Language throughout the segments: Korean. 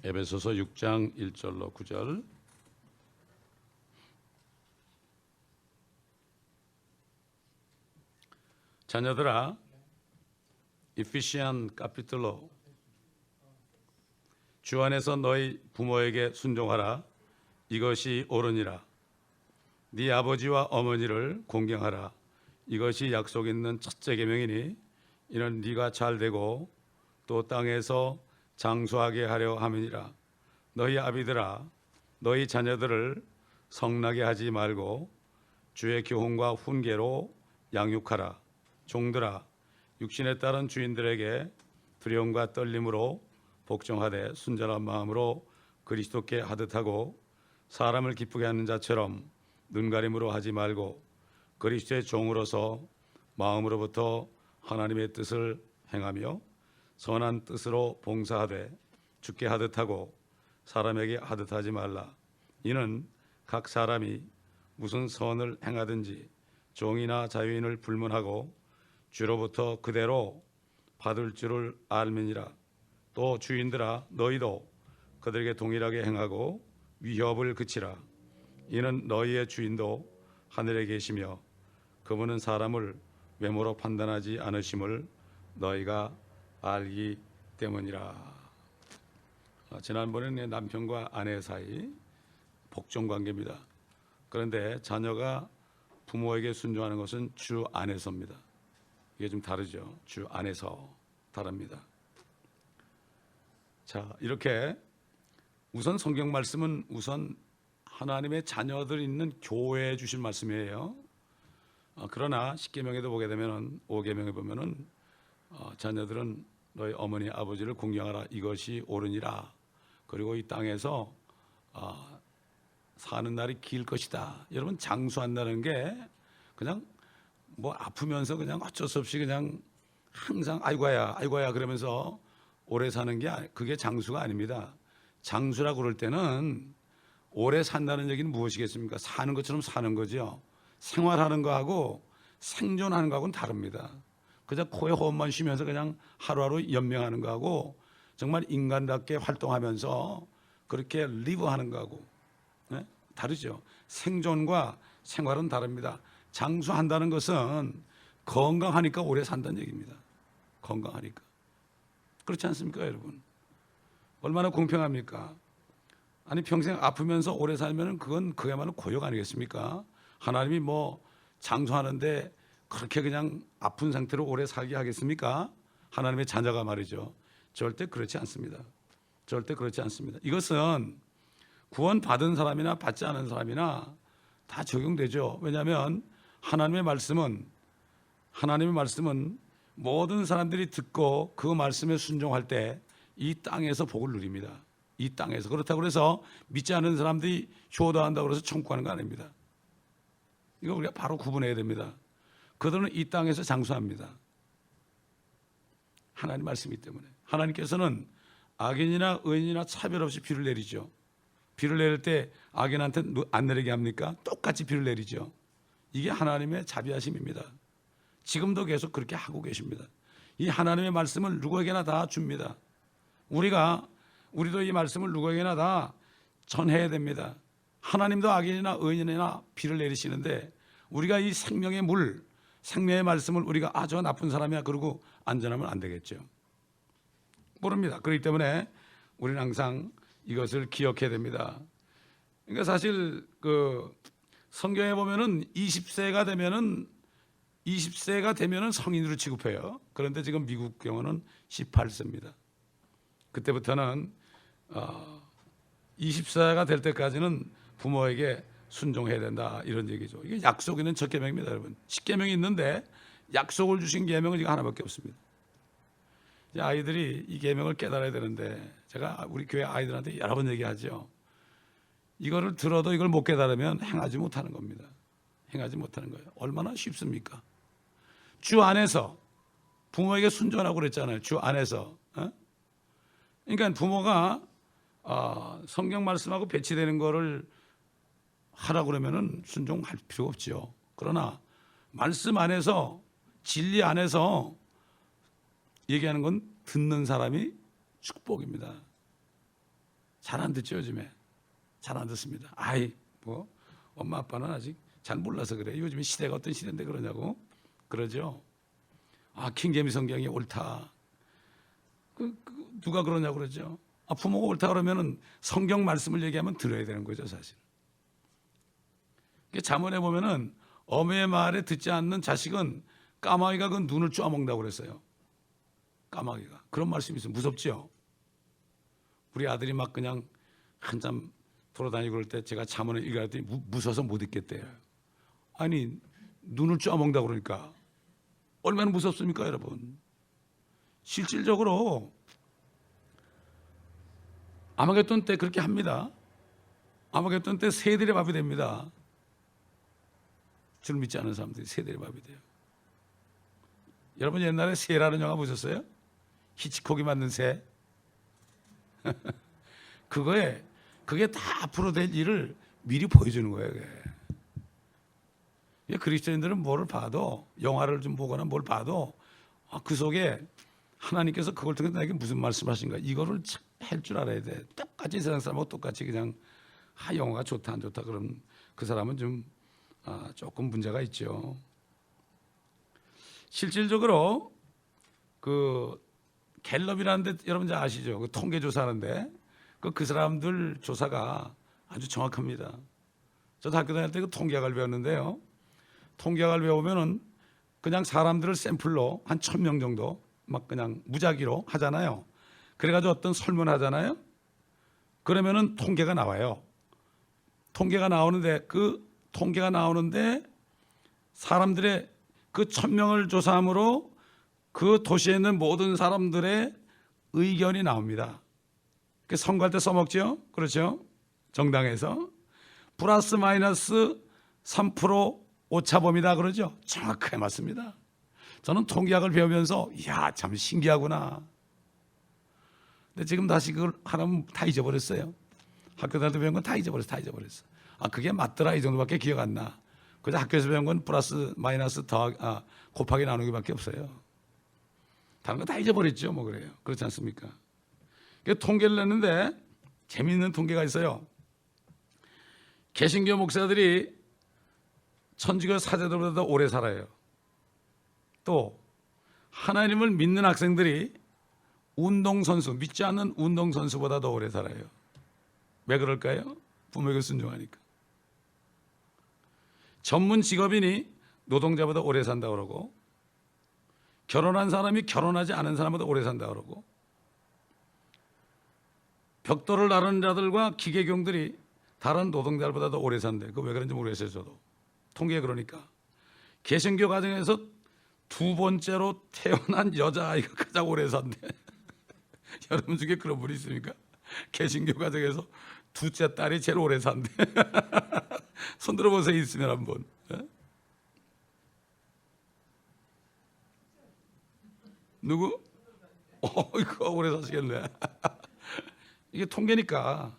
에베소서 6장 1절로 9절. 자녀들아, 이피시안 카피틀로, 주 안에서 너희 부모에게 순종하라. 이것이 옳으니라. 네 아버지와 어머니를 공경하라. 이것이 약속 있는 첫째 계명이니 이는 네가 잘되고 또 땅에서 장수하게 하려 함이니라. 너희 아비들아, 너희 자녀들을 성나게 하지 말고 주의 교훈과 훈계로 양육하라. 종들아, 육신에 따른 주인들에게 두려움과 떨림으로 복종하되 순전한 마음으로 그리스도께 하듯하고 사람을 기쁘게 하는 자처럼 눈가림으로 하지 말고 그리스도의 종으로서 마음으로부터 하나님의 뜻을 행하며 선한 뜻으로 봉사하되 주께 하듯하고 사람에게 하듯하지 말라. 이는 각 사람이 무슨 선을 행하든지 종이나 자유인을 불문하고 주로부터 그대로 받을 줄을 알미니라. 또 주인들아, 너희도 그들에게 동일하게 행하고 위협을 그치라. 이는 너희의 주인도 하늘에 계시며 그분은 사람을 외모로 판단하지 않으심을 너희가 알기 때문이라. 지난번에는 남편과 아내 사이 복종 관계입니다. 그런데 자녀가 부모에게 순종하는 것은 주 안에서입니다. 이게 좀 다르죠. 주 안에서 다릅니다. 자, 이렇게 우선 성경 말씀은 우선 하나님의 자녀들 있는 교회에 주신 말씀이에요. 그러나 10계명에도 보게 되면 5계명에 보면은 자녀들은 너희 어머니 아버지를 공경하라. 이것이 옳으니라. 그리고 이 땅에서 사는 날이 길 것이다. 여러분, 장수한다는 게 그냥 뭐 아프면서 그냥 어쩔 수 없이 그냥 항상 아이고야 그러면서 오래 사는 게 그게 장수가 아닙니다. 장수라고 그럴 때는 오래 산다는 얘기는 무엇이겠습니까? 사는 것처럼 사는 거죠. 생활하는 거하고 생존하는 거하고는 다릅니다. 그냥 코에 호흡만 쉬면서 그냥 하루하루 연명하는 거하고 정말 인간답게 활동하면서 그렇게 리브하는 거하고 다르죠. 생존과 생활은 다릅니다. 장수한다는 것은 건강하니까 오래 산다는 얘기입니다. 건강하니까. 그렇지 않습니까, 여러분? 얼마나 공평합니까? 아니, 평생 아프면서 오래 살면 그건 그야말로 고역 아니겠습니까? 하나님이 뭐 장수하는데 그렇게 그냥 아픈 상태로 오래 살게 하겠습니까? 하나님의 자녀가 말이죠. 절대 그렇지 않습니다. 절대 그렇지 않습니다. 이것은 구원받은 사람이나 받지 않은 사람이나 다 적용되죠. 왜냐하면 하나님의 말씀은 모든 사람들이 듣고 그 말씀에 순종할 때 이 땅에서 복을 누립니다. 이 땅에서. 그렇다고 해서 믿지 않는 사람들이 효도한다고 해서 천국 가는 거 아닙니다. 이거 우리가 바로 구분해야 됩니다. 그들은 이 땅에서 장수합니다. 하나님 말씀이기 때문에. 하나님께서는 악인이나 의인이나 차별 없이 비를 내리죠. 비를 내릴 때 악인한테 안 내리게 합니까? 똑같이 비를 내리죠. 이게 하나님의 자비하심입니다. 지금도 계속 그렇게 하고 계십니다. 이 하나님의 말씀을 누구에게나 다 줍니다. 우리도 이 말씀을 누구에게나 다 전해야 됩니다. 하나님도 악인이나 의인이나 비를 내리시는데 우리가 이 생명의 물, 생명의 말씀을 우리가 아주 나쁜 사람이야 그러고 안전하면 안 되겠죠. 모릅니다. 그렇기 때문에 우리는 항상 이것을 기억해야 됩니다. 그러니까 사실 그 성경에 보면은 20세가 되면은 성인으로 취급해요. 그런데 지금 미국 경우는 18세입니다. 그때부터는 20세가 될 때까지는 부모에게 순종해야 된다 이런 얘기죠. 이게 약속 있는 첫 계명입니다, 여러분. 10계명이 있는데 약속을 주신 계명은 이거 하나밖에 없습니다. 이제 아이들이 이 계명을 깨달아야 되는데 제가 우리 교회 아이들한테 여러 번 얘기하죠. 이거를 들어도 이걸 못 깨달으면 행하지 못하는 겁니다. 행하지 못하는 거예요. 얼마나 쉽습니까? 주 안에서 부모에게 순종하라고 그랬잖아요. 주 안에서. 그러니까 부모가 성경 말씀하고 배치되는 거를 하라고 그러면은 순종할 필요가 없죠. 그러나 말씀 안에서 진리 안에서 얘기하는 건 듣는 사람이 축복입니다. 잘 안 듣죠, 요즘에. 잘 안 듣습니다. 아이, 뭐 엄마 아빠는 아직 잘 몰라서 그래. 요즘에 시대가 어떤 시대인데 그러냐고 그러죠. 아, 킹제임스 성경이 옳다. 누가 그러냐고 그러죠. 아, 부모가 옳다 그러면은 성경 말씀을 얘기하면 들어야 되는 거죠, 사실. 잠언에 보면은 어머니의 말에 듣지 않는 자식은 까마귀가 그 눈을 쪼아먹는다고 그랬어요. 까마귀가. 그런 말씀이 있어요. 무섭죠? 우리 아들이 막 그냥 한참 돌아다니고 그럴 때 제가 잠언을 읽어봤더니 무서워서 못 읽겠대요. 아니, 눈을 쪼아먹는다고 그러니까 얼마나 무섭습니까, 여러분? 실질적으로 아마겟돈 때 그렇게 합니다. 아마겟돈 때 새들의 밥이 됩니다. 주를 믿지 않는 사람들이 새들의 밥이 돼요. 여러분 옛날에 새라는 영화 보셨어요? 히치콕이 만든 새. 그게 다 앞으로 될 일을 미리 보여주는 거예요. 그게. 그리스도인들은 뭐를 봐도 영화를 좀 보거나 뭘 봐도 그 속에 하나님께서 그걸 통해 나에게 무슨 말씀하신가 이거를 할 줄 알아야 돼. 똑같이 세상 사람하고 똑같이 그냥 영화가 좋다 안 좋다 그럼 그 사람은 좀 조금 문제가 있죠. 실질적으로 그 갤럽이라는 데 여러분 잘 아시죠? 그 통계 조사하는데 그 사람들 조사가 아주 정확합니다. 저도 학교 다닐 때 그 통계학을 배웠는데요. 통계학을 배우면은 그냥 사람들을 샘플로 한 1,000명 정도 막 그냥 무작위로 하잖아요. 그래가지고 어떤 설문하잖아요. 그러면은 통계가 나와요. 통계가 나오는데 사람들의 그 1,000명을 조사함으로 그 도시에 있는 모든 사람들의 의견이 나옵니다. 선거할 때 써먹죠? 그렇죠? 정당에서 플러스 마이너스 3% 오차범위다 그러죠? 정확하게 맞습니다. 저는 통계학을 배우면서 이야 참 신기하구나. 근데 지금 다시 그걸 하라면 다 잊어버렸어요. 학교 다닐 때 배운 건 다 잊어버렸어. 그게 맞더라 이 정도밖에 기억 안 나. 그래서 학교에서 배운 건 플러스 마이너스 곱하기 나누기밖에 없어요. 다른 거 다 잊어버렸죠. 뭐 그래요. 그렇지 않습니까? 통계를 냈는데 재미있는 통계가 있어요. 개신교 목사들이 천주교 사제들보다 오래 살아요. 또 하나님을 믿는 학생들이 운동선수, 믿지 않는 운동선수보다 더 오래 살아요. 왜 그럴까요? 부모에게 순종하니까. 전문 직업인이 노동자보다 오래 산다고 그러고 결혼한 사람이 결혼하지 않은 사람보다 오래 산다고 그러고 벽돌을 나르는 자들과 기계경들이 다른 노동자들보다 더 오래 산대. 그거 왜 그런지 모르겠어요. 저도. 통계에 그러니까 개신교 가정에서 두 번째로 태어난 여자아이가 가장 오래 산대. 여러분 중에 그런 분이 있습니까? 개신교 가정에서 둘째 딸이 제일 오래 산대. 손 들어보세요. 있으면 한번. 누구? 이거 오래 사시겠네. 이게 통계니까.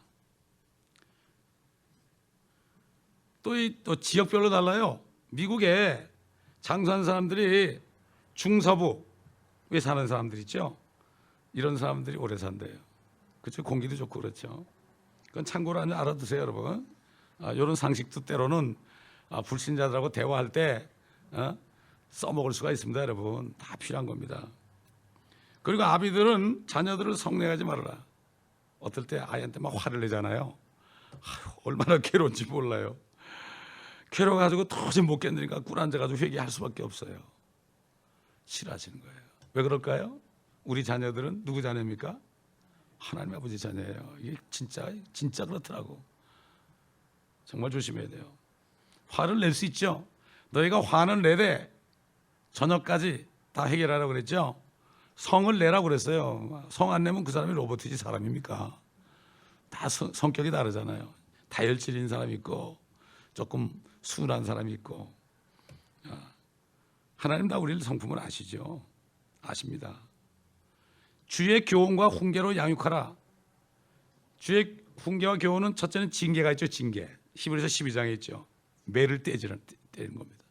또 지역별로 달라요. 미국에 장수하는 사람들이 중서부에 사는 사람들 있죠. 이런 사람들이 오래 산대요. 그렇죠. 공기도 좋고 그렇죠. 그건 참고로 알아두세요, 여러분. 이런 상식도 때로는 불신자들하고 대화할 때 써먹을 수가 있습니다, 여러분. 다 필요한 겁니다. 그리고 아비들은 자녀들을 성내하지 말아라. 어떨 때 아이한테 막 화를 내잖아요. 얼마나 괴로운지 몰라요. 괴로워가지고 도저히 못 견디니까 꿀 앉아가지고 회개할 수밖에 없어요. 싫어하시는 거예요. 왜 그럴까요? 우리 자녀들은 누구 자녀입니까? 하나님 아버지 자녀예요. 이게 진짜 그렇더라고. 정말 조심해야 돼요. 화를 낼 수 있죠. 너희가 화는 내되 저녁까지 다 해결하라고 그랬죠. 성을 내라고 그랬어요. 성 안 내면 그 사람이 로봇이지 사람입니까? 다 성격이 다르잖아요. 다혈질인 사람이 있고 조금 순한 사람이 있고. 하나님 다 우리를 성품을 아시죠. 아십니다. 주의 교훈과 훈계로 양육하라. 주의 훈계와 교훈은 첫째는 징계가 있죠. 징계. 히브리서 12장에 있죠. 매를 때리는 겁니다.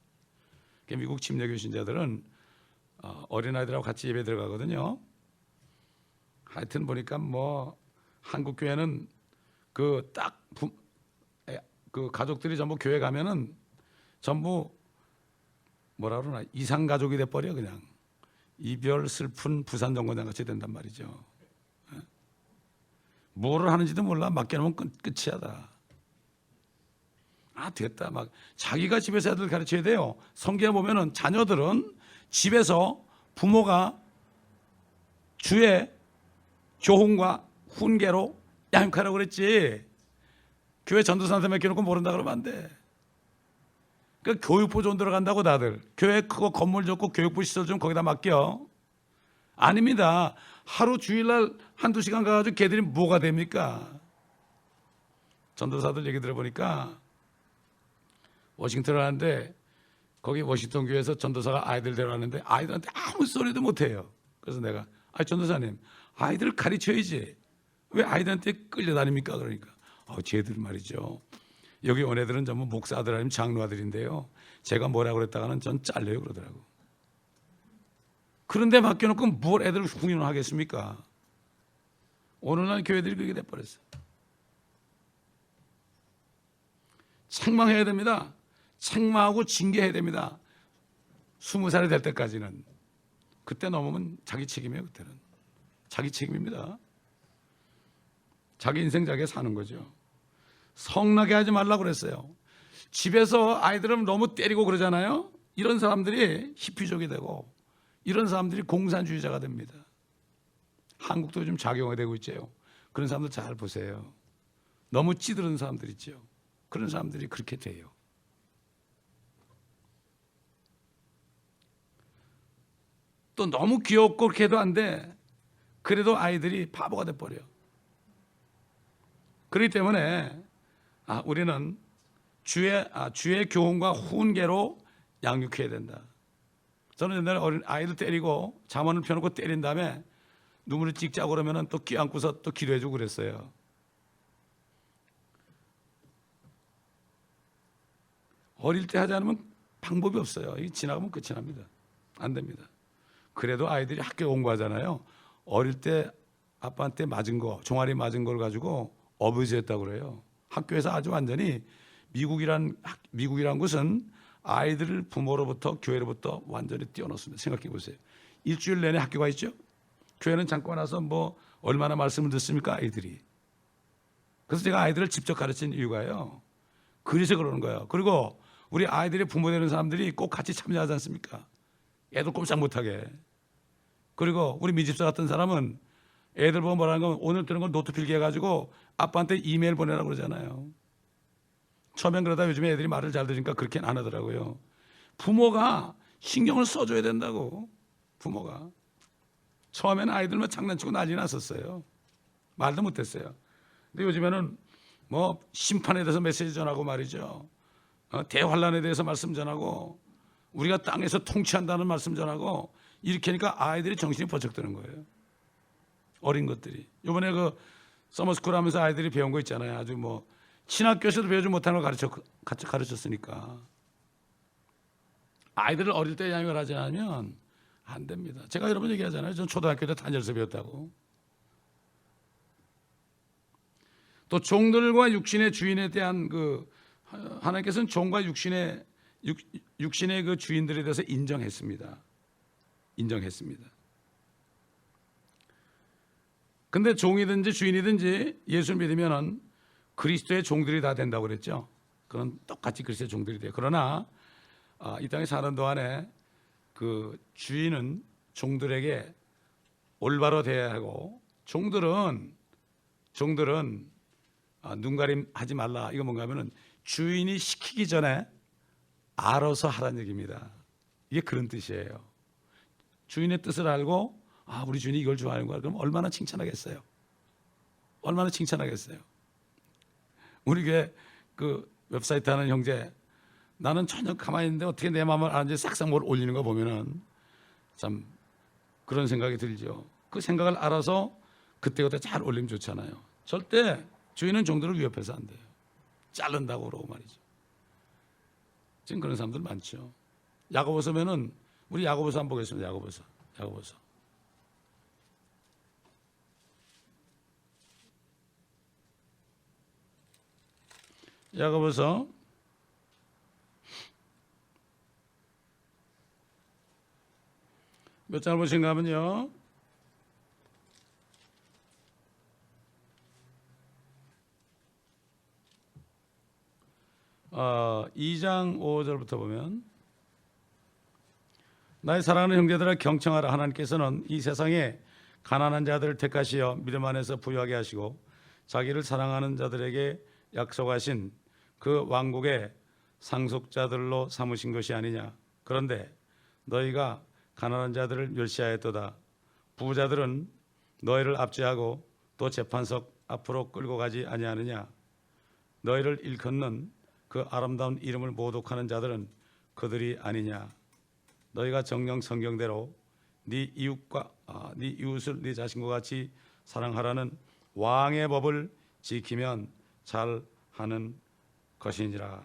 미국 침례교 신자들은 어린아이들하고 같이 예배 들어가거든요. 하여튼 보니까 한국 교회는 그 가족들이 전부 교회 가면은 전부 뭐라 그러나 이상 가족이 돼 버려. 그냥 이별 슬픈 부산 정거장 같이 된단 말이죠. 뭐를 하는지도 몰라. 맡겨놓으면 끝이야 다. 아 됐다. 막 자기가 집에서 애들 가르쳐야 돼요. 성경에 보면은 자녀들은 집에서 부모가 주의 교훈과 훈계로 양육하라고 그랬지. 교회 전도사한테 맡겨놓고 모른다 그러면 안 돼. 그 교육부 좀 들어간다고 다들. 교회 크고 건물 좋고 교육부 시설 좀 거기다 맡겨. 아닙니다. 하루 주일날 한두 시간 가가지고 걔들이 뭐가 됩니까? 전도사들 얘기 들어보니까 워싱턴을 하는데 거기 워싱턴 교회에서 전도사가 아이들 데려왔는데 아이들한테 아무 소리도 못해요. 그래서 내가 전도사님 아이들을 가르쳐야지 왜 아이들한테 끌려다닙니까? 그러니까 쟤들 말이죠. 여기 온 애들은 전부 목사들 아니면 장로아들인데요. 제가 뭐라고 그랬다가는 전 잘려요 그러더라고. 그런데 맡겨놓고 뭘 애들을 훈련을 하겠습니까? 오늘날 교회들이 그렇게 돼버렸어요. 책망해야 됩니다. 책망하고 징계해야 됩니다. 20살이 될 때까지는. 그때 넘으면 자기 책임이에요. 그때는 자기 책임입니다. 자기 인생 자기가 사는 거죠. 성나게 하지 말라고 그랬어요. 집에서 아이들은 너무 때리고 그러잖아요. 이런 사람들이 히피족이 되고 이런 사람들이 공산주의자가 됩니다. 한국도 좀 작용이 되고 있죠. 그런 사람들 잘 보세요. 너무 찌드는 사람들 있죠. 그런 사람들이 그렇게 돼요. 또 너무 귀엽고 그렇게 해도 안 돼. 그래도 아이들이 바보가 돼버려. 그렇기 때문에 우리는 주의 교훈과 훈계로 양육해야 된다. 저는 옛날에 어린 아이들 때리고 잠원을 펴놓고 때린 다음에 눈물을 찍자고 그러면 또 껴안고서 또 기도해주고 그랬어요. 어릴 때 하지 않으면 방법이 없어요. 이게 지나가면 끝이 납니다. 안 됩니다. 그래도 아이들이 학교 공부하잖아요. 어릴 때 아빠한테 맞은 거, 종아리 맞은 걸 가지고 어부지했다고 그래요. 학교에서 아주 완전히 미국이란 곳은 아이들을 부모로부터 교회로부터 완전히 띄워놓습니다. 생각해 보세요. 일주일 내내 학교가 있죠. 교회는 잠깐 와서 뭐 얼마나 말씀을 듣습니까 아이들이. 그래서 제가 아이들을 직접 가르친 이유가요. 그래서 그러는 거예요. 그리고 우리 아이들이 부모 되는 사람들이 꼭 같이 참여하지 않습니까? 애들 꼼짝 못하게. 그리고 우리 미집사 같은 사람은 애들 보고 뭐라는 건 오늘 들은 건 노트 필기 해가지고 아빠한테 이메일 보내라고 그러잖아요. 처음엔 그러다 요즘에 애들이 말을 잘 들으니까 그렇게는 안 하더라고요. 부모가 신경을 써줘야 된다고. 부모가. 처음에는 아이들만 장난치고 난리 났었어요. 말도 못했어요. 근데 요즘에는 뭐 심판에 대해서 메시지 전하고 말이죠. 대환란에 대해서 말씀 전하고 우리가 땅에서 통치한다는 말씀 전하고 이렇게 하니까 아이들이 정신이 번쩍 드는 거예요. 어린 것들이. 이번에 그 서머스쿨 하면서 아이들이 배운 거 있잖아요. 아주 뭐 신학교에서도 배우지 못하는 걸 가르쳤으니까. 아이들을 어릴 때 양육을 하지 않으면 안 됩니다. 제가 여러 번 얘기하잖아요. 전 초등학교 때 단열서 배웠다고. 또 종들과 육신의 주인에 대한 하나님께서는 종과 육신의 그 주인들에 대해서 인정했습니다. 근데 종이든지 주인이든지 예수를 믿으면은 그리스도의 종들이 다 된다고 그랬죠. 그건 똑같이 그리스도의 종들이 돼요. 그러나 이 땅에 사는 동안에 그 주인은 종들에게 올바로 대해야 하고 종들은 눈가림 하지 말라. 이거 뭔가 하면은 주인이 시키기 전에 알아서 하라는 얘기입니다. 이게 그런 뜻이에요. 주인의 뜻을 알고 우리 주인이 이걸 좋아하는 거야. 그럼 얼마나 칭찬하겠어요. 얼마나 칭찬하겠어요. 우리 교회 그 웹사이트 하는 형제, 나는 전혀 가만히 있는데 어떻게 내 마음을 아는지 싹싹 뭘 올리는 거 보면은 참 그런 생각이 들죠. 그 생각을 알아서 그때그때 잘 올리면 좋잖아요. 절대 주인은 종들을 위협해서 안 돼요. 자른다고 그러고 말이죠. 지금 그런 사람들 많죠. 야고보서면은 우리 야고보서 한번 보겠습니다. 야고보서. 야고보서 몇 장을 보신가 하면요, 2장 5절부터 보면, 나의 사랑하는 형제들아 경청하라. 하나님께서는 이 세상에 가난한 자들을 택하시어 믿음 안에서 부유하게 하시고 자기를 사랑하는 자들에게 약속하신 그 왕국의 상속자들로 삼으신 것이 아니냐. 그런데 너희가 가난한 자들을 멸시하였도다. 부자들은 너희를 압제하고 또 재판석 앞으로 끌고 가지 아니하느냐. 너희를 일컫는 그 아름다운 이름을 모독하는 자들은 그들이 아니냐. 너희가 정녕 성경대로 네 이웃을 네 자신과 같이 사랑하라는 왕의 법을 지키면 잘 하는 것이니라.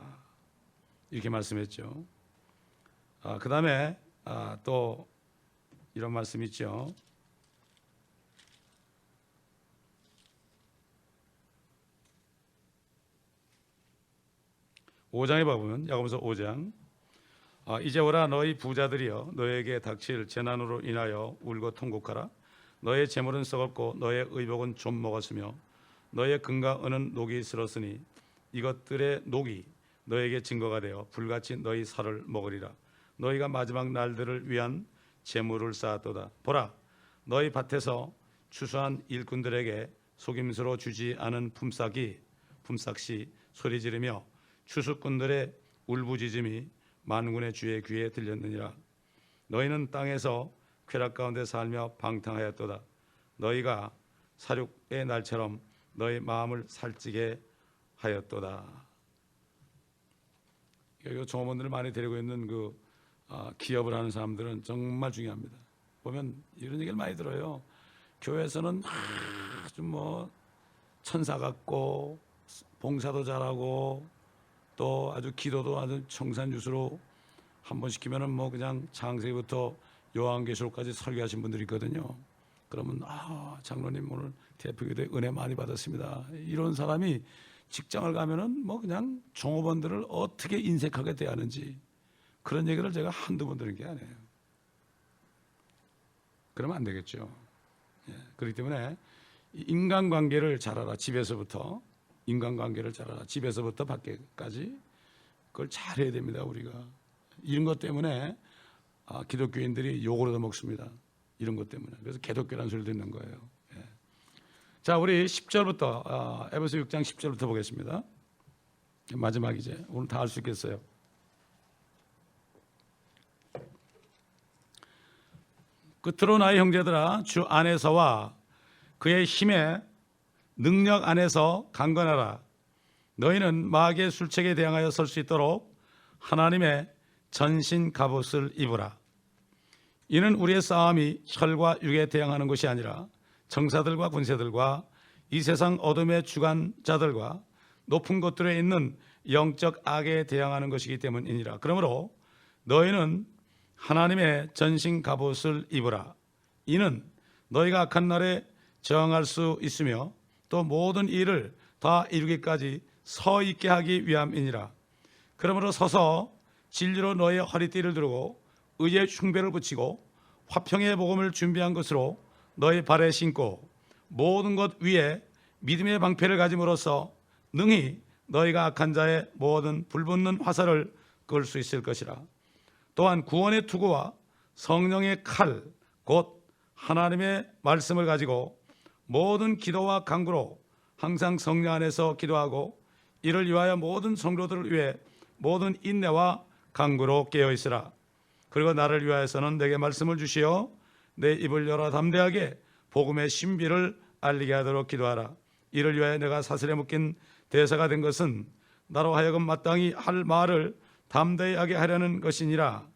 이렇게 말씀했죠. 그 다음에 또 이런 말씀이 있죠. (5장에) 보면, 야고보서 5장, 이제 오라 너희 부자들이여 너희에게 닥칠 재난으로 인하여 울고 통곡하라. 너의 재물은 썩었고 너의 의복은 좀 먹었으며 너의 금과 은은 녹이 슬었으니 이것들의 녹이 너에게 증거가 되어 불같이 너희 살을 먹으리라. 너희가 마지막 날들을 위한 재물을 쌓았도다. 보라, 너희 밭에서 추수한 일꾼들에게 속임수로 주지 않은 품삯이 소리 지르며 추수꾼들의 울부짖음이 만군의 주의 귀에 들렸느니라. 너희는 땅에서 쾌락 가운데 살며 방탕하였도다. 너희가 사륙의 날처럼 너희 마음을 살찌게 하였도다. 여기 종업원들을 많이 데리고 있는 기업을 하는 사람들은 정말 중요합니다. 보면 이런 얘기를 많이 들어요. 교회에서는 아주 천사 같고 봉사도 잘하고 또 아주 기도도 아주 청산유수로 한 번 시키면은 그냥 창세기부터 요한계시록까지 설교하신 분들이 있거든요. 그러면 장로님 오늘 대표기도에 은혜 많이 받았습니다. 이런 사람이 직장을 가면은 그냥 종업원들을 어떻게 인색하게 대하는지 그런 얘기를 제가 한두 번 들은 게 아니에요. 그러면 안 되겠죠. 그렇기 때문에 인간관계를 잘하라. 집에서부터 인간관계를 잘하라. 집에서부터 밖에까지 그걸 잘해야 됩니다. 우리가 이런 것 때문에 기독교인들이 욕을 얻어먹습니다. 이런 것 때문에. 그래서 개독교라는 소리를 듣는 거예요. 자, 우리 10절부터 에베소 6장 10절부터 보겠습니다. 마지막 이제 오늘 다 할 수 있겠어요. 끝으로 나의 형제들아 주 안에서와 그의 힘의 능력 안에서 강건하라. 너희는 마귀의 술책에 대항하여 설 수 있도록 하나님의 전신 갑옷을 입으라. 이는 우리의 싸움이 혈과 육에 대항하는 것이 아니라 정사들과 군세들과 이 세상 어둠의 주관자들과 높은 곳들에 있는 영적 악에 대항하는 것이기 때문이니라. 그러므로 너희는 하나님의 전신 갑옷을 입으라. 이는 너희가 악한 날에 저항할 수 있으며 또 모든 일을 다 이루기까지 서 있게 하기 위함이니라. 그러므로 서서 진리로 너의 허리띠를 두르고 의의 흉배를 붙이고 화평의 복음을 준비한 것으로 너희 발에 신고 모든 것 위에 믿음의 방패를 가짐으로써 능히 너희가 악한 자의 모든 불붙는 화살을 끌 수 있을 것이라. 또한 구원의 투구와 성령의 칼 곧 하나님의 말씀을 가지고 모든 기도와 간구로 항상 성령 안에서 기도하고 이를 위하여 모든 성도들을 위해 모든 인내와 간구로 깨어있으라. 그리고 나를 위하여서는 내게 말씀을 주시어 내 입을 열어 담대하게 복음의 신비를 알리게 하도록 기도하라. 이를 위하여 내가 사슬에 묶인 대사가 된 것은 나로 하여금 마땅히 할 말을 담대히 하게 하려는 것이니라.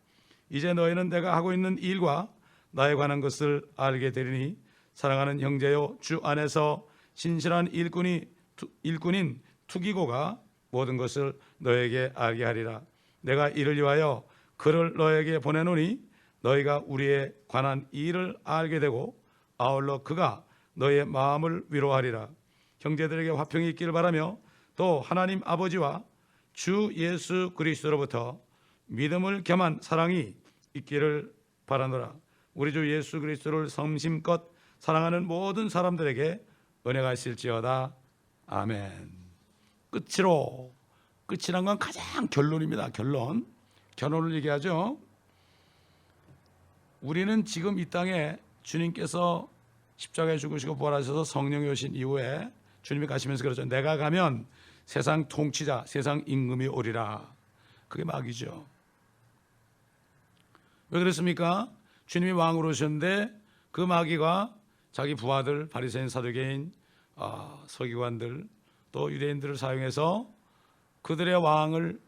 이제 너희는 내가 하고 있는 일과 나에 관한 것을 알게 되리니 사랑하는 형제요 주 안에서 신실한 일꾼인 투기고가 모든 것을 너에게 알게 하리라. 내가 이를 위하여 그를 너에게 보내노니 너희가 우리에 관한 일을 알게 되고 아울러 그가 너의 마음을 위로하리라. 형제들에게 화평이 있기를 바라며 또 하나님 아버지와 주 예수 그리스도로부터 믿음을 겸한 사랑이 있기를 바라노라. 우리 주 예수 그리스도를 성심껏 사랑하는 모든 사람들에게 은혜가 있을지어다. 아멘. 끝이란 건 가장 결론입니다. 결론을 얘기하죠. 우리는 지금 이 땅에 주님께서 십자가에 죽으시고 부활하셔서 성령이 오신 이후에 주님이 가시면서 그러죠. 내가 가면 세상 통치자, 세상 임금이 오리라. 그게 마귀죠. 왜 그랬습니까? 주님이 왕으로 오셨는데 그 마귀가 자기 부하들, 바리새인, 사두개인, 서기관들, 또 유대인들을 사용해서 그들의 왕을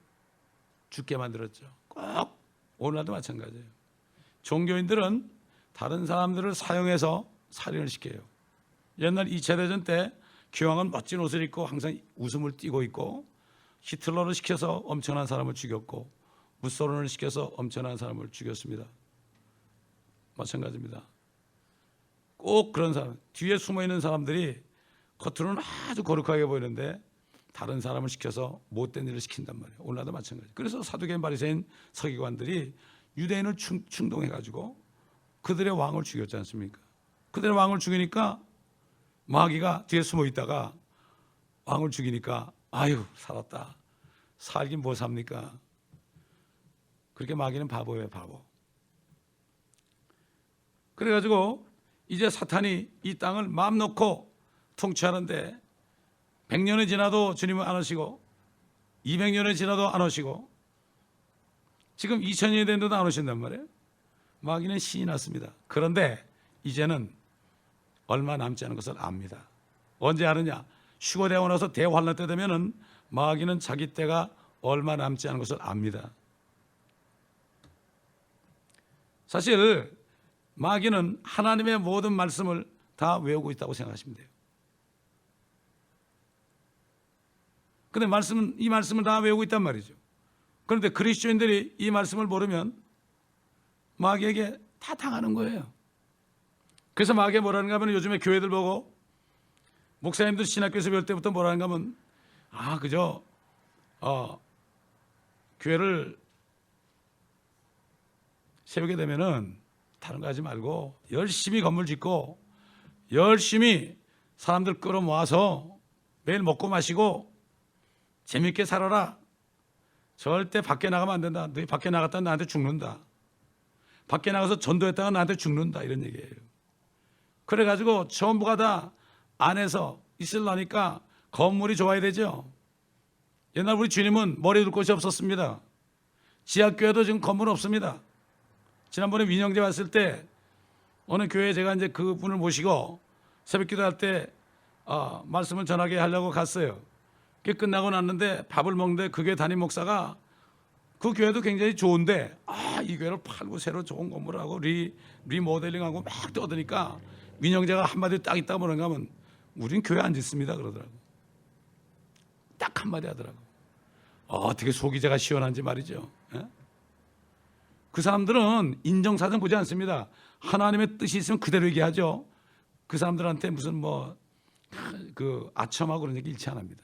죽게 만들었죠. 꼭 오늘날도 마찬가지예요. 종교인들은 다른 사람들을 사용해서 살인을 시켜요. 옛날 2차 대전 때 교황은 멋진 옷을 입고 항상 웃음을 띠고 있고, 히틀러를 시켜서 엄청난 사람을 죽였고, 무솔리니를 시켜서 엄청난 사람을 죽였습니다. 마찬가지입니다. 꼭 그런 사람, 뒤에 숨어있는 사람들이 겉으로는 아주 거룩하게 보이는데 다른 사람을 시켜서 못된 일을 시킨단 말이에요. 오늘날도 마찬가지. 그래서 사두개인, 바리새인, 서기관들이 유대인을 충동해가지고 그들의 왕을 죽였지 않습니까? 그들의 왕을 죽이니까 마귀가 뒤에 숨어 있다가 왕을 죽이니까 아유 살았다. 살긴 뭐 삽니까? 그렇게 마귀는 바보예요, 바보. 그래가지고 이제 사탄이 이 땅을 마음 놓고 통치하는데 100년이 지나도 주님은 안 오시고 200년이 지나도 안 오시고 지금 2000년이 됐는데도 안 오신단 말이에요. 마귀는 신이 났습니다. 그런데 이제는 얼마 남지 않은 것을 압니다. 언제 아느냐? 휴거되고 나서 대환란 때 되면은 마귀는 자기 때가 얼마 남지 않은 것을 압니다. 사실 마귀는 하나님의 모든 말씀을 다 외우고 있다고 생각하시면 돼요. 근데 이 말씀을 다 외우고 있단 말이죠. 그런데 그리스도인들이 이 말씀을 모르면 마귀에게 다 당하는 거예요. 그래서 마귀가 뭐라는가 하면 요즘에 교회들 보고 목사님들 신학교에서 배울 때부터 뭐라는가 하면 그저 교회를 세우게 되면은 다른 거 하지 말고 열심히 건물 짓고 열심히 사람들 끌어모아서 매일 먹고 마시고 재밌게 살아라. 절대 밖에 나가면 안 된다. 너희 밖에 나갔다 나한테 죽는다. 밖에 나가서 전도했다가 나한테 죽는다. 이런 얘기예요. 그래가지고 전부가 다 안에서 있으려니까 건물이 좋아야 되죠. 옛날 우리 주님은 머리 둘 곳이 없었습니다. 지하교회도 지금 건물 없습니다. 지난번에 민영제 왔을 때 어느 교회에 제가 이제 그분을 모시고 새벽 기도할 때 말씀을 전하게 하려고 갔어요. 그게 끝나고 났는데 밥을 먹는데 그 교회 담임 목사가 그 교회도 굉장히 좋은데 이 교회를 팔고 새로 좋은 건물을 하고 리모델링하고 막 떠드니까 민영제가 한마디 딱 있다고 그러는가 하면 우린 교회 안 짓습니다 그러더라고. 딱 한마디 하더라고. 어떻게 속이 제가 시원한지 말이죠. 그 사람들은 인정사정 보지 않습니다. 하나님의 뜻이 있으면 그대로 얘기하죠. 그 사람들한테 무슨 아첨하고 그런 얘기 일치 안 합니다.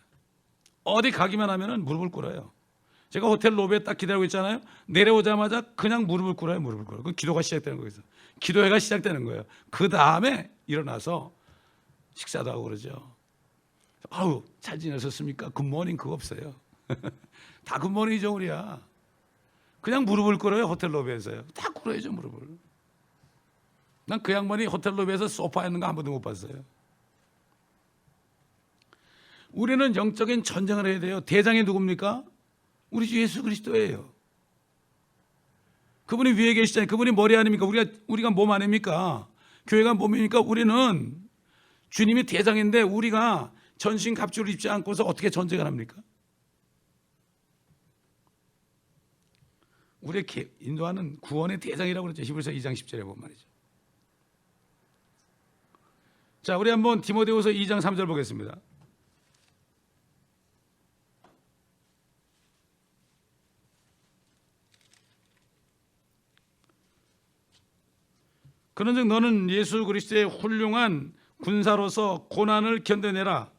어디 가기만 하면은 무릎을 꿇어요. 제가 호텔 로비에 딱 기다리고 있잖아요. 내려오자마자 그냥 무릎을 꿇어요. 그 기도가 시작되는 거예요. 기도회가 시작되는 거예요. 그 다음에 일어나서 식사도 하고 그러죠. 잘 지내셨습니까? 굿모닝 그거 없어요. 다 굿모닝이죠 우리야. 그냥 무릎을 꿇어요. 호텔 로비에서요. 다 꿇어야죠 무릎을. 난 그 양반이 호텔 로비에서 소파에 있는 거 한 번도 못 봤어요. 우리는 영적인 전쟁을 해야 돼요. 대장이 누굽니까? 우리 주 예수 그리스도예요. 그분이 위에 계시잖아요. 그분이 머리 아닙니까? 우리가 몸 아닙니까? 교회가 몸이니까 우리는 주님이 대장인데 우리가 전신 갑주를 입지 않고서 어떻게 전쟁을 합니까? 우리 인도하는 구원의 대장이라고 그러죠. 히브리서 2장 10절에 보면 말이죠. 자, 우리 한번 디모데후서 2장 3절 보겠습니다. 그런즉 너는 예수 그리스도의 훌륭한 군사로서 고난을 견뎌내라.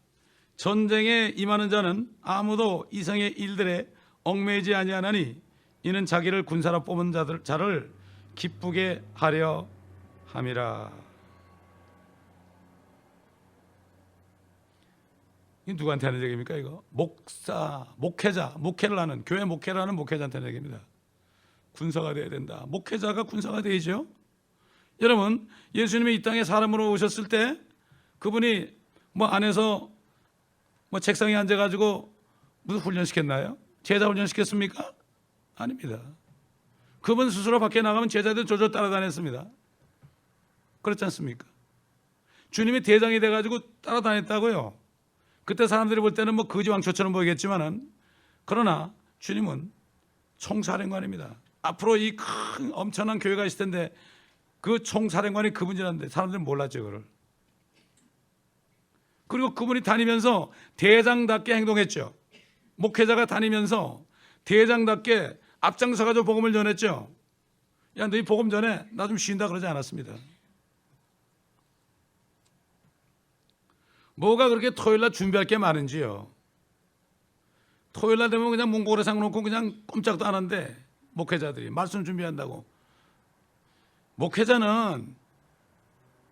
전쟁에 임하는 자는 아무도 이성의 일들에 얽매이지 아니하나니 이는 자기를 군사로 뽑은 자를 기쁘게 하려 함이라. 이 누구한테 하는 얘기입니까? 이거 목사, 목회자, 목회를 하는, 교회 목회를 하는 목회자한테 하는 얘기입니다. 군사가 돼야 된다. 목회자가 군사가 되죠. 여러분, 예수님이 이 땅에 사람으로 오셨을 때 그분이 뭐 안에서 뭐 책상에 앉아가지고 무슨 훈련시켰나요? 제자 훈련시켰습니까? 아닙니다. 그분 스스로 밖에 나가면 제자들 졸졸 따라다녔습니다. 그렇지 않습니까? 주님이 대장이 돼가지고 따라다녔다고요. 그때 사람들이 볼 때는 뭐 거지왕초처럼 보이겠지만은, 그러나 주님은 총사령관입니다. 앞으로 이 큰 엄청난 교회가 있을 텐데 그 총사령관이 그분이라는데 사람들은 몰랐죠, 그걸. 그리고 그분이 다니면서 대장답게 행동했죠. 목회자가 다니면서 대장답게 앞장서가지고 복음을 전했죠. 야, 너희 복음 전해, 나 좀 쉰다 그러지 않았습니다. 뭐가 그렇게 토요일날 준비할 게 많은지요. 토요일날 되면 그냥 문고리 상놓고 그냥 꼼짝도 안 하는데, 목회자들이 말씀 준비한다고. 목회자는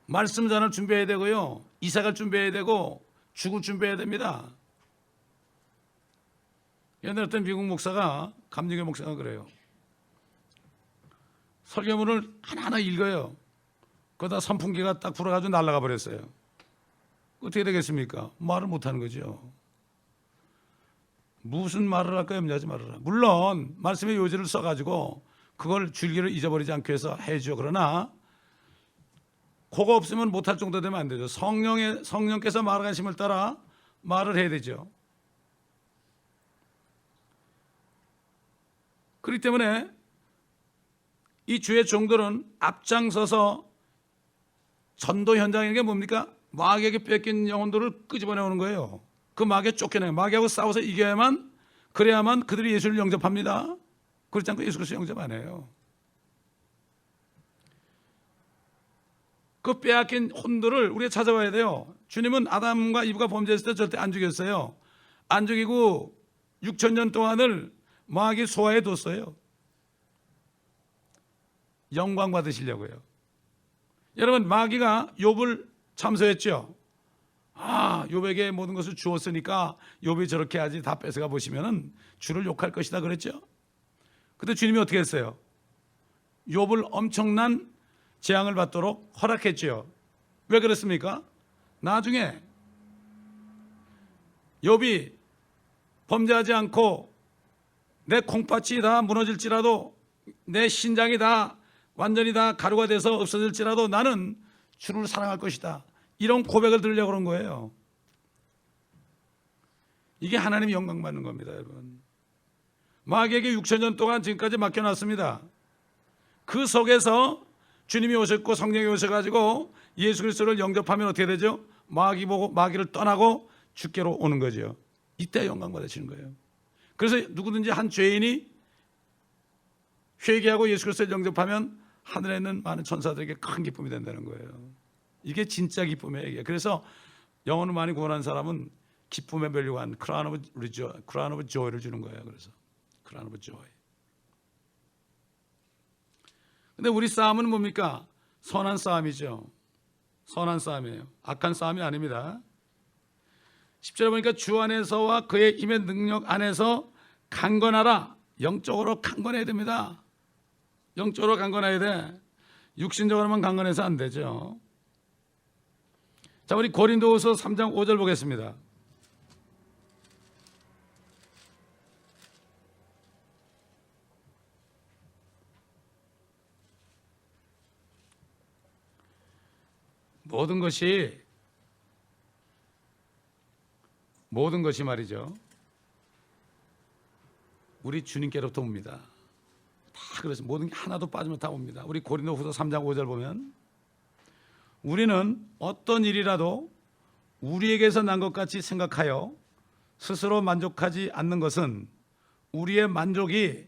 말씀전을 준비해야 되고요, 이사갈 준비해야 되고, 죽을 준비해야 됩니다. 옛날에 어떤 미국 목사가, 감리교 목사가 그래요. 설교문을 하나하나 읽어요. 그러다 선풍기가 딱 불어가지고 날아가 버렸어요. 어떻게 되겠습니까? 말을 못하는 거죠. 무슨 말을 할까요? 염려하지 말아라. 물론 말씀의 요지를 써가지고 그걸 줄기를 잊어버리지 않기 위해서 해줘. 그러나 그거 없으면 못할 정도 되면 안 되죠. 성령께서 말하심을 따라 말을 해야 되죠. 그렇기 때문에 이 주의 종들은 앞장서서 전도 현장에 뭡니까? 마귀에게 뺏긴 영혼들을 끄집어내오는 거예요. 그 마귀에 쫓겨내요. 마귀하고 싸워서 이겨야만, 그래야만 그들이 예수를 영접합니다. 그렇지 않고 예수 그리스도 영접 안 해요. 그 빼앗긴 혼들을 우리가 찾아와야 돼요. 주님은 아담과 이브가 범죄했을 때 절대 안 죽였어요. 안 죽이고 6,000년 동안을 마귀 소화해 뒀어요. 영광 받으시려고요. 여러분, 마귀가 욥을 참소했죠. 욥에게 모든 것을 주었으니까 욥이 저렇게 하지, 다 뺏어가 보시면은 주를 욕할 것이다 그랬죠. 근데 주님이 어떻게 했어요? 욥을 엄청난 재앙을 받도록 허락했죠. 왜 그랬습니까? 나중에 욥이 범죄하지 않고 내 콩팥이 다 무너질지라도, 내 신장이 다 완전히 다 가루가 돼서 없어질지라도 나는 주를 사랑할 것이다, 이런 고백을 들으려고 그런 거예요. 이게 하나님이 영광 받는 겁니다, 여러분. 마귀에게 6,000년 동안 지금까지 맡겨놨습니다. 그 속에서 주님이 오셨고 성령이 오셔가지고 예수 그리스도를 영접하면 어떻게 되죠? 마귀를 떠나고 주께로 오는 거죠. 이때 영광 받으시는 거예요. 그래서 누구든지 한 죄인이 회개하고 예수 그리스도를 영접하면 하늘에 있는 많은 천사들에게 큰 기쁨이 된다는 거예요. 이게 진짜 기쁨의 얘기예요. 그래서 영혼을 많이 구원한 사람은 기쁨에 멸류관, crown of joy를 주는 거예요. 그래서 crown of joy. 근데 우리 싸움은 뭡니까? 선한 싸움이죠. 선한 싸움이에요. 악한 싸움이 아닙니다. 10절에 보니까 주 안에서와 그의 힘의 능력 안에서 강건하라. 영적으로 강건해야 됩니다. 영적으로 강건해야 돼. 육신적으로만 강건해서 안 되죠. 자, 우리 고린도후서 3장 5절 보겠습니다. 모든 것이 말이죠, 우리 주님께로부터 옵니다. 다 그래서 모든 게 하나도 빠지면 다 옵니다. 우리 고린도후서 3장 5절 보면, 우리는 어떤 일이라도 우리에게서 난 것 같이 생각하여 스스로 만족하지 않는 것은 우리의 만족이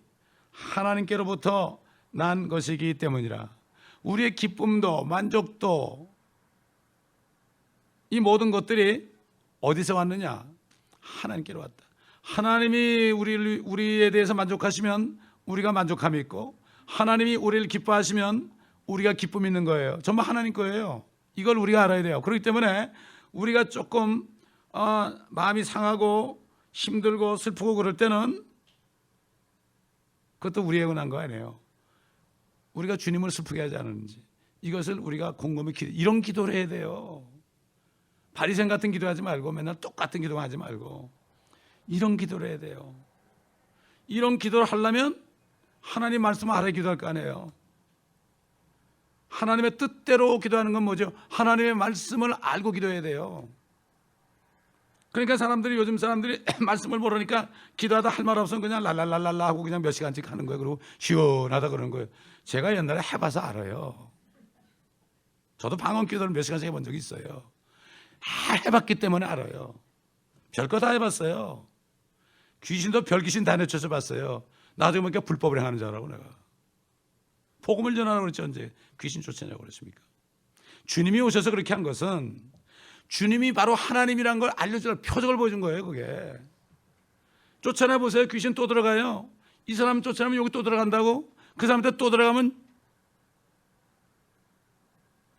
하나님께로부터 난 것이기 때문이라. 우리의 기쁨도 만족도, 이 모든 것들이 어디서 왔느냐? 하나님께로 왔다. 하나님이 우리에 대해서 만족하시면 우리가 만족함이 있고, 하나님이 우리를 기뻐하시면 우리가 기쁨이 있는 거예요. 전부 하나님 거예요. 이걸 우리가 알아야 돼요. 그렇기 때문에 우리가 조금 마음이 상하고 힘들고 슬프고 그럴 때는 그것도 우리의 은한 거 아니에요. 우리가 주님을 슬프게 하지 않았는지, 이것을 우리가 곰곰이 이런 기도를 해야 돼요. 바리새인 같은 기도하지 말고 맨날 똑같은 기도하지 말고 이런 기도를 해야 돼요. 이런 기도를 하려면 하나님 말씀을 알아 기도할 거 아니에요. 하나님의 뜻대로 기도하는 건 뭐죠? 하나님의 말씀을 알고 기도해야 돼요. 그러니까 요즘 사람들이 말씀을 모르니까 기도하다 할 말 없으면 그냥 랄랄랄랄라 하고 그냥 몇 시간씩 하는 거예요. 그리고 시원하다 그러는 거예요. 제가 옛날에 해봐서 알아요. 저도 방언 기도를 몇 시간씩 해본 적이 있어요. 해봤기 때문에 알아요. 별거 다 해봤어요. 귀신도 별귀신 다 내쳐서 봤어요. 나중에 보니까 불법을 행하는 줄 알고 내가. 복음을 전하라고 그랬죠. 언제 귀신 쫓아내라고 그랬습니까? 주님이 오셔서 그렇게 한 것은 주님이 바로 하나님이란 걸 알려줄 표적을 보여준 거예요. 그게 쫓아내 보세요. 귀신 또 들어가요. 이 사람 쫓아내면 여기 또 들어간다고. 그 사람한테 또 들어가면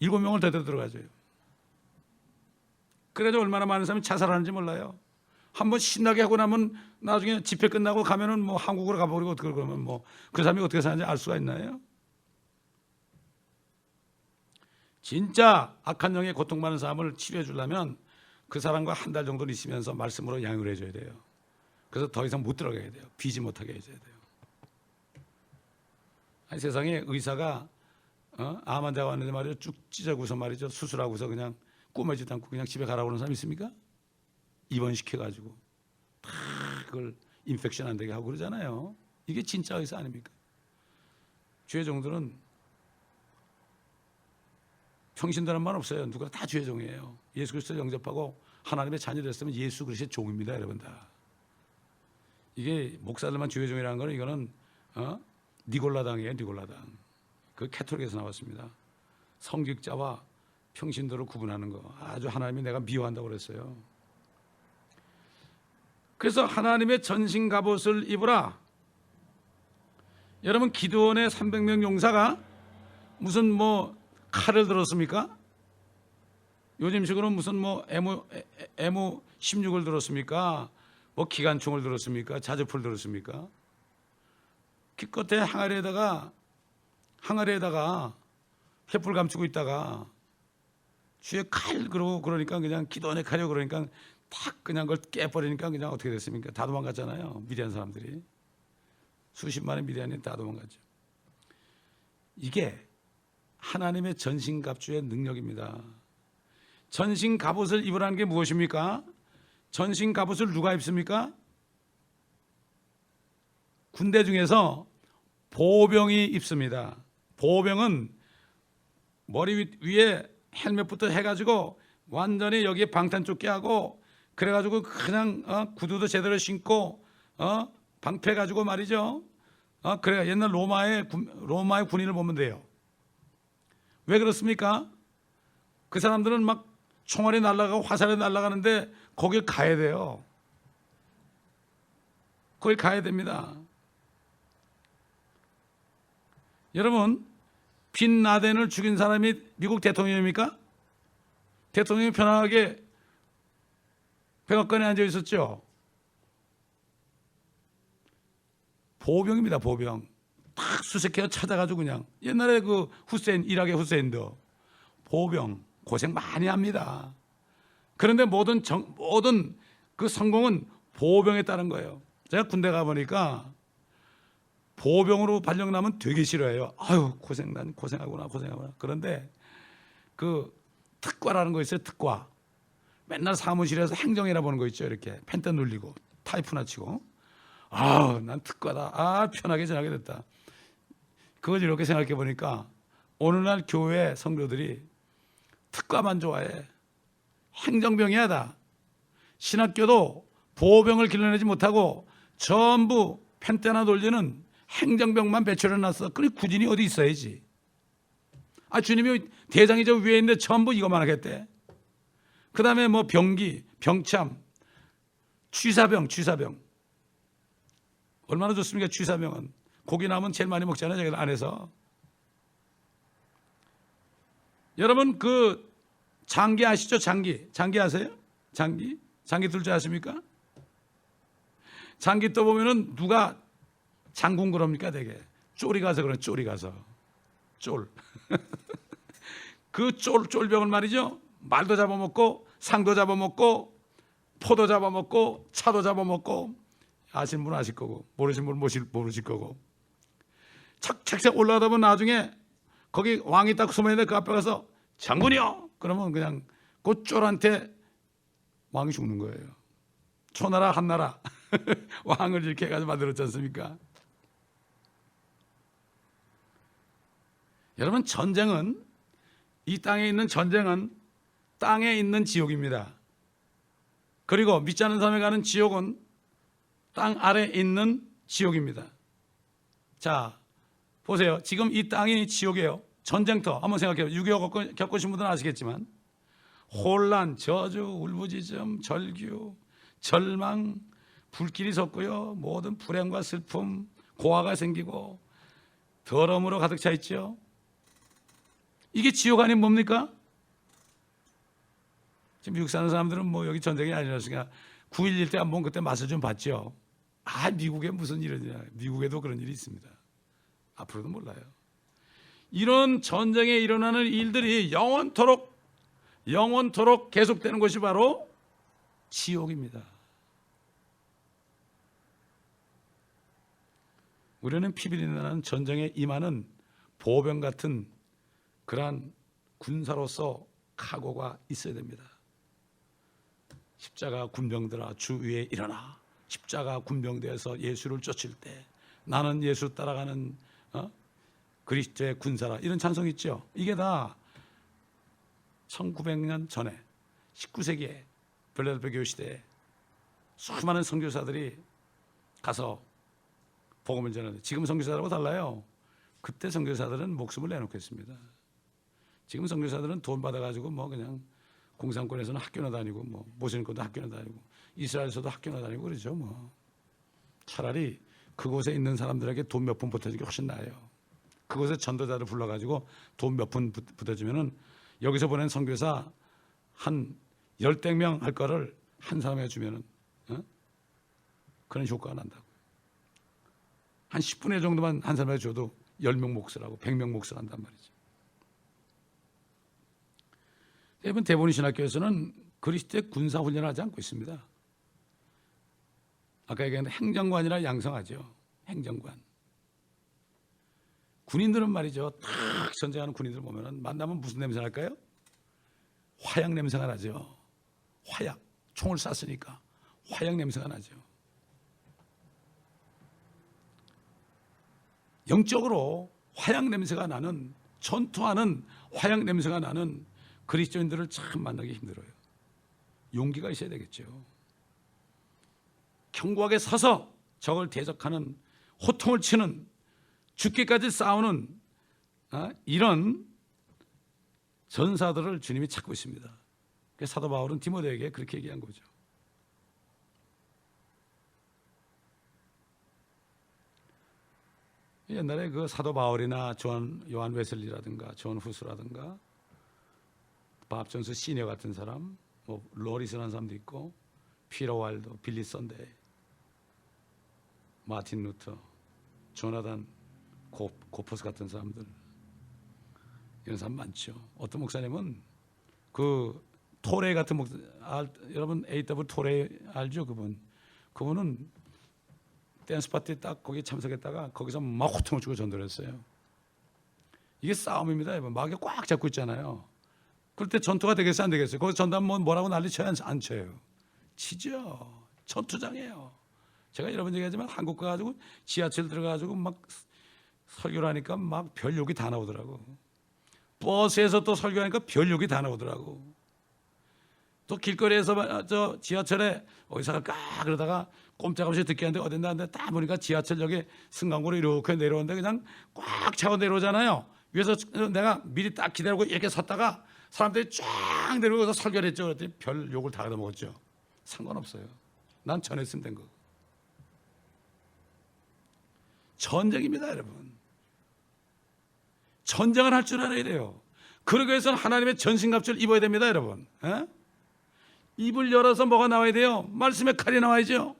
7명을 더 들어가죠. 그래도 얼마나 많은 사람이 자살하는지 몰라요. 한번 신나게 하고 나면 나중에 집회 끝나고 가면은 뭐 한국으로 가버리고 어떻게 그러면 뭐 그 사람이 어떻게 사는지 알 수가 있나요? 진짜 악한 영에 고통받는 사람을 치료해 주려면 그 사람과 한 달 정도 있으면서 말씀으로 양육을 해줘야 돼요. 그래서 더 이상 못 들어가게 돼요. 비지 못하게 해줘야 돼요. 아니, 세상에 의사가 암 환자가 왔는데 말이죠, 쭉 찢어고서 말이죠, 수술하고서 그냥 꾸며지도 않고 그냥 집에 가라고 하는 사람 있습니까? 입원시켜가지고 다 그걸 인펙션 안 되게 하고 그러잖아요. 이게 진짜 의사 아닙니까? 죄종들은 평신도란 말 없어요. 누가 다 죄종이에요. 예수 그리스도를 영접하고 하나님의 자녀 됐으면 예수 그리스도의 종입니다, 여러분 다. 이게 목사들만 죄종이라는 거는 이거는 니골라당이에요, 니골라당. 그 캐톨릭에서 나왔습니다. 성직자와 평신도를 구분하는 거 아주 하나님이 내가 미워한다고 그랬어요. 그래서 하나님의 전신 갑옷을 입으라. 여러분, 기드온의 300명 용사가 무슨 뭐 칼을 들었습니까? 요즘식으로 무슨 뭐 M16을 들었습니까? 뭐 기관총을 들었습니까? 자주포를 들었습니까? 기껏해 항아리에다가 횃불 감추고 있다가 주에 칼 그러니까 그냥 기도원에 가려고 그러니까 탁 그냥 그걸 깨버리니까 그냥 어떻게 됐습니까? 다 도망갔잖아요. 미디안 사람들이. 수십만의 미디안이 다 도망갔죠. 이게 하나님의 전신갑주의 능력입니다. 전신갑옷을 입으라는 게 무엇입니까? 전신갑옷을 누가 입습니까? 군대 중에서 보병이 입습니다. 보병은 머리 위에 헬멧부터 해가지고 완전히 여기에 방탄조끼 하고 그래가지고 그냥 구두도 제대로 신고 방패가지고 말이죠. 그래 옛날 로마의 군인을 보면 돼요. 왜 그렇습니까? 그 사람들은 막 총알이 날아가고 화살이 날아가는데 거길 가야 돼요. 거길 가야 됩니다. 여러분, 빈 라덴을 죽인 사람이 미국 대통령입니까? 대통령이 편하게 백악관에 앉아 있었죠. 보병입니다. 보병. 딱 수색해서 찾아가지고 그냥 옛날에 그 이락의 후세인도 보병 고생 많이 합니다. 그런데 모든 그 성공은 보병에 따른 거예요. 제가 군대 가보니까 보병으로 발령나면 되게 싫어해요. 아유 고생하구나. 그런데 그 특과라는 거 있어요. 특과. 맨날 사무실에서 행정이나 보는 거 있죠. 이렇게 펜타 눌리고 타이프나 치고. 난 특과다. 편하게 지나게 됐다. 그걸 이렇게 생각해 보니까 오늘날 교회 성도들이 특과만 좋아해. 행정병이야 다. 신학교도 보병을 길러내지 못하고 전부 펜타나 돌리는 행정병만 배출해놨어. 그래 군인이 어디 있어야지. 주님이 대장이 저 위에 있는데 전부 이것만 하겠대. 그 다음에 뭐 병기 병참, 취사병. 얼마나 좋습니까? 취사병은 고기 남은 제일 많이 먹잖아요, 저기 안에서. 여러분 그 장기 아시죠? 장기 아세요? 장기 둘 줄 아십니까? 장기 떠보면은 누가 장군 그럽니까? 되게 쫄이 가서 그런 쫄이 가서 쫄. 그 쫄병은 말이죠. 말도 잡아먹고 상도 잡아먹고 포도 잡아먹고 차도 잡아먹고. 아시는 분은 아실 거고 모르시는 분은 모르실 거고. 착착착 올라가다 보면 나중에 거기 왕이 딱 숨어있는데 그 앞에 가서 장군이요. 그러면 그냥 그 쫄한테 왕이 죽는 거예요. 초나라 한나라 왕을 이렇게 해가지고 만들었지 않습니까? 여러분 전쟁은, 이 땅에 있는 전쟁은 땅에 있는 지옥입니다. 그리고 믿지 않는 사람이 가는 지옥은 땅 아래 있는 지옥입니다. 자 보세요. 지금 이 땅이 지옥이에요. 전쟁터 한번 생각해요. 6.25 겪으신 분들은 아시겠지만 혼란, 저주, 울부짖음, 절규, 절망, 불길이 섰고요. 모든 불행과 슬픔, 고아가 생기고 더러움으로 가득 차 있죠. 이게 지옥 아니면 뭡니까? 지금 미국 사는 사람들은 뭐 여기 전쟁이 아니었으니까 9.11 때 한번 그때 맛을 좀 봤죠. 아 미국에 무슨 일이냐. 미국에도 그런 일이 있습니다. 앞으로도 몰라요. 이런 전쟁에 일어나는 일들이 영원토록 계속되는 것이 바로 지옥입니다. 우리는 피비린내 나는 전쟁에 임하는 보병 같은 그러한 군사로서 각오가 있어야 됩니다. 십자가 군병들아 주 위에 일어나. 십자가 군병대에서 예수를 쫓을 때 나는 예수 따라가는 그리스도의 군사라. 이런 찬송이 있죠. 이게 다 1900년 전에 19세기에 빌라델피아 교회 시대에 수많은 선교사들이 가서 복음을 전하는데, 지금 선교사들하고 달라요. 그때 선교사들은 목숨을 내놓고 했습니다. 지금 선교사들은 돈 받아가지고 뭐 그냥 공산권에서는 학교나 다니고 뭐 모슬림권도 학교나 다니고 이스라엘에서도 학교나 다니고 그러죠. 뭐 차라리 그곳에 있는 사람들에게 돈 몇 푼 보태주기 훨씬 나아요. 그곳에 전도자를 불러가지고 돈 몇 푼 보태주면은 여기서 보낸 선교사 한 10명 할 거를 한 사람에 주면은 그런 효과가 난다고. 한 10분의 1 정도만 한 사람에 줘도 10명 몫을 하고 100명 몫을 한단 말이죠. 여러분 대본이 신학교에서는 그리스도의 군사 훈련을 하지 않고 있습니다. 아까 얘기한 행정관이라 양성하죠. 행정관. 군인들은 말이죠. 탁 전쟁하는 군인들 보면은 만나면 무슨 냄새 날까요? 화약 냄새가 나죠. 화약. 총을 쐈으니까 화약 냄새가 나죠. 영적으로 화약 냄새가 나는, 전투하는 화약 냄새가 나는 그리스도인들을 참 만나기 힘들어요. 용기가 있어야 되겠죠. 견고하게 서서 적을 대적하는, 호통을 치는, 죽기까지 싸우는 이런 전사들을 주님이 찾고 있습니다. 그래서 사도 바울은 디모데에게 그렇게 얘기한 거죠. 옛날에 그 사도 바울이나 요한 웨슬리라든가 존 후스라든가 밥 존스 시니어 같은 사람, 뭐 로리스라는 사람도 있고, 피터 와일더, 빌리 선데이, 마틴 루터, 조나단 고퍼스 같은 사람들, 이런 사람 많죠. 어떤 목사님은 그 토레 같은 목사, 여러분 A.W. 토레 알죠? 그분은 댄스 파티 딱 거기 참석했다가 거기서 막 호통을 치고 전도를 했어요. 이게 싸움입니다. 막이 꽉 잡고 있잖아요. 그럴 때 전투가 되겠어요, 안 되겠어요? 거기서 전담 뭐라고 난리 쳐요, 안 쳐요? 치죠. 전투장이에요. 제가 여러 번 얘기하지만 한국 가가지고 지하철 들어가가지고 막 설교를 하니까 막 별 욕이 다 나오더라고. 버스에서 또 설교하니까 별 욕이 다 나오더라고. 또 길거리에서 저 지하철에 어디서 갈까 그러다가 꼼짝없이 듣게 하는데 어딘가 하는데 딱 보니까 지하철역에 승강구로 이렇게 내려오는데 그냥 꽉 차고 내려오잖아요. 위에서 내가 미리 딱 기다리고 이렇게 섰다가 사람들이 쫙 내려오면서 설교를 했죠. 그랬더니 별 욕을 다 얻어먹었죠. 상관없어요. 난 전했으면 된 거. 전쟁입니다, 여러분. 전쟁을 할 줄 알아야 돼요. 그러기 위해서는 하나님의 전신갑주를 입어야 됩니다, 여러분. 에? 입을 열어서 뭐가 나와야 돼요? 말씀의 칼이 나와야죠.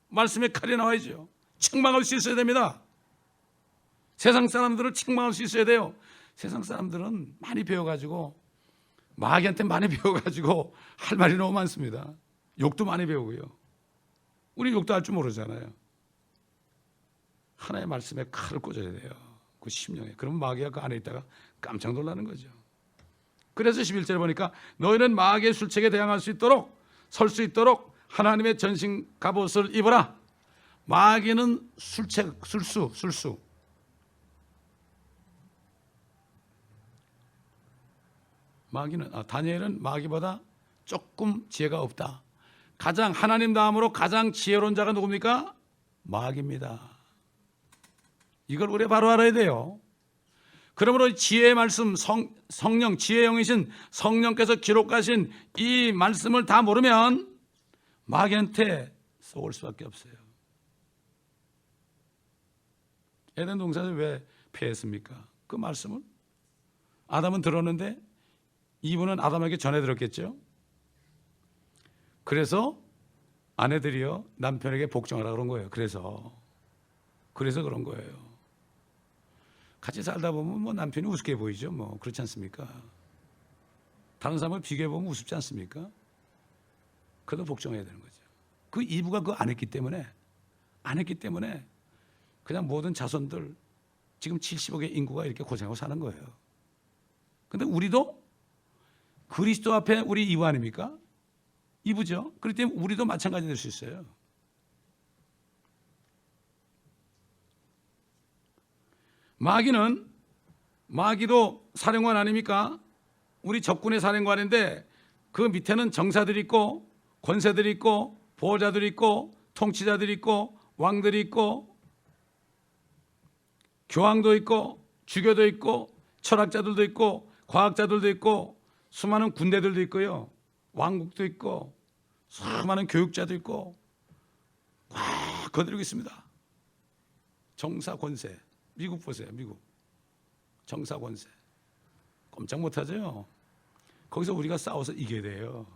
말씀의 칼이 나와야죠. 책망할 수 있어야 됩니다. 세상 사람들을 책망할 수 있어야 돼요. 세상 사람들은 많이 배워가지고, 마귀한테 많이 배워가지고 할 말이 너무 많습니다. 욕도 많이 배우고요. 우리 욕도 할 줄 모르잖아요. 하나의 말씀에 칼을 꽂아야 돼요. 그 심령에. 그러면 마귀가 그 안에 있다가 깜짝 놀라는 거죠. 그래서 11절에 보니까 너희는 마귀의 술책에 대항할 수 있도록, 설 수 있도록 하나님의 전신 갑옷을 입어라. 마귀는 술책, 술수. 마귀는, 다니엘은 마귀보다 조금 지혜가 없다. 가장 하나님 다음으로 가장 지혜로운 자가 누굽니까? 마귀입니다. 이걸 우리가 바로 알아야 돼요. 그러므로 지혜의 말씀, 성령, 지혜의 영이신 성령께서 기록하신 이 말씀을 다 모르면 마귀한테 쏘을 수밖에 없어요. 에덴 동산을 왜 패했습니까? 그 말씀을 아담은 들었는데 이분은 아담에게 전해 들었겠죠. 그래서 아내들이요 남편에게 복종하라 그런 거예요. 그래서 그런 거예요. 같이 살다 보면 뭐 남편이 우습게 보이죠. 뭐 그렇지 않습니까? 다른 사람을 비교해 보면 우습지 않습니까? 그래도 복종해야 되는 거죠. 그 이브가 그거 안 했기 때문에 그냥 모든 자손들 지금 70억의 인구가 이렇게 고생하고 사는 거예요. 근데 우리도 그리스도 앞에 우리 이브 아닙니까? 이브죠. 그렇기 때문에 우리도 마찬가지 될 수 있어요. 마귀도 사령관 아닙니까? 우리 적군의 사령관인데 그 밑에는 정사들이 있고 권세들이 있고 보호자들이 있고 통치자들이 있고 왕들이 있고 교황도 있고 주교도 있고 철학자들도 있고 과학자들도 있고 수많은 군대들도 있고요. 왕국도 있고 수많은 교육자도 있고 꽉 거느리고 있습니다. 정사 권세. 미국 보세요. 미국 정사 권세 꼼짝 못하죠. 거기서 우리가 싸워서 이겨야 돼요.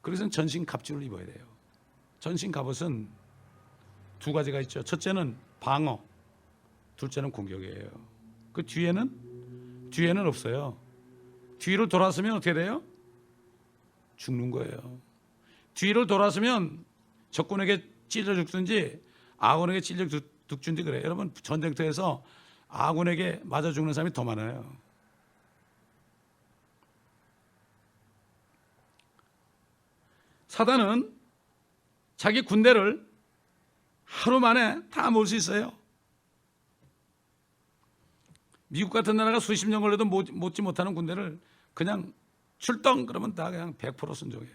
그래서 전신 갑주를 입어야 돼요. 전신 갑옷은 두 가지가 있죠. 첫째는 방어, 둘째는 공격이에요. 그 뒤에는 없어요. 뒤로 돌아서면 어떻게 돼요? 죽는 거예요. 뒤로 돌아서면 적군에게 찔려 죽든지 아군에게 찔려 죽든지 그래요. 여러분 전쟁터에서 아군에게 맞아 죽는 사람이 더 많아요. 사단은 자기 군대를 하루 만에 다 모을 수 있어요. 미국 같은 나라가 수십 년 걸려도 못지 못하는 군대를 그냥 출동 그러면 다 그냥 100% 순종해요.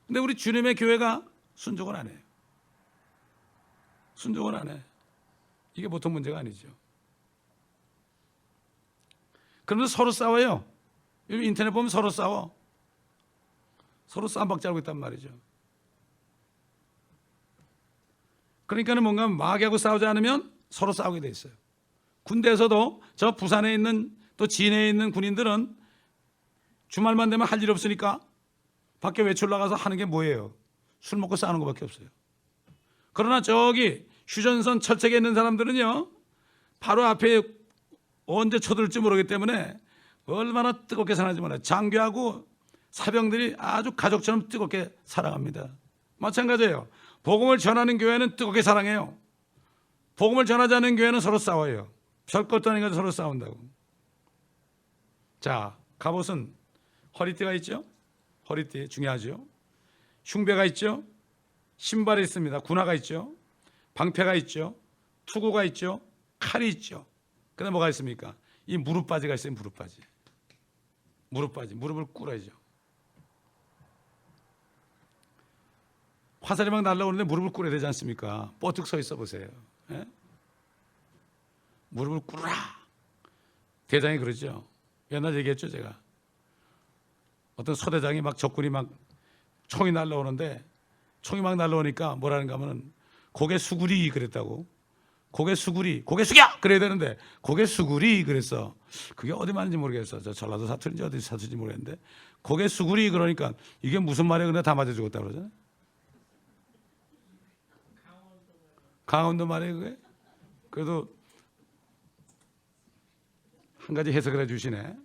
근데 우리 주님의 교회가 순종을 안 해요. 순종을 안 해. 이게 보통 문제가 아니죠. 그러면서 서로 싸워요. 요즘 인터넷 보면 서로 싸워. 서로 쌈박질하고 있단 말이죠. 그러니까는 뭔가 마귀하고 싸우지 않으면 서로 싸우게 돼 있어요. 군대에서도 저 부산에 있는 또 진해에 있는 군인들은 주말만 되면 할 일 없으니까 밖에 외출 나가서 하는 게 뭐예요? 술 먹고 싸우는 것밖에 없어요. 그러나 저기 휴전선 철책에 있는 사람들은요 바로 앞에 언제 쳐들을지 모르기 때문에 얼마나 뜨겁게 사는지 몰라요. 장교하고 사병들이 아주 가족처럼 뜨겁게 사랑합니다. 마찬가지예요. 복음을 전하는 교회는 뜨겁게 사랑해요. 복음을 전하지 않는 교회는 서로 싸워요. 별것도 아닌 것도 서로 싸운다고. 자, 갑옷은 허리띠가 있죠. 허리띠 중요하죠. 흉배가 있죠. 신발이 있습니다. 군화가 있죠. 방패가 있죠. 투구가 있죠. 칼이 있죠. 그다음에 뭐가 있습니까? 이 무릎바지가 있어요. 무릎바지. 무릎을 꿇어야죠. 화살이 막 날라오는데 무릎을 꿇어야 되지 않습니까? 뻗쭉 서 있어 보세요. 예? 무릎을 꿇으라. 대장이 그러죠. 옛날 얘기했죠 제가. 어떤 서대장이 막 적군이 막 총이 날라오는데 총이 막 날라오니까 뭐라는가 하면은 고개 수구리 그랬다고. 고개 수구리, 고개 숙여 그래야 되는데 고개 수구리 그랬어. 그게 어디 말인지 모르겠어. 저 전라도 사투리인지 어디 사투리인지 모르겠는데 고개 수구리 그러니까 이게 무슨 말이야? 근데 다 맞아 죽었다 그러잖아. 강원도 말이에요 그게. 그래도 한 가지 해석을 해주시네.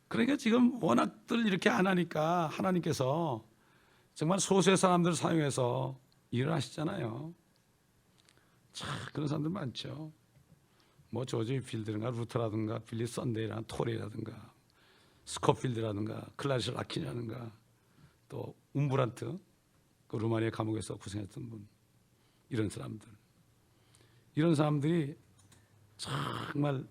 그러니까 지금 워낙들 이렇게 안 하니까 하나님께서 정말 소수의 사람들을 사용해서 일을 하시잖아요. 참 그런 사람들 많죠. 뭐 조지 필드라든가 루터라든가 빌리 썬데이라든가 토레라든가 스코필드라든가 클라리스 라킨이라든가 또 움브란트 그 루마니아 감옥에서 고생했던 분, 이런 사람들이 정말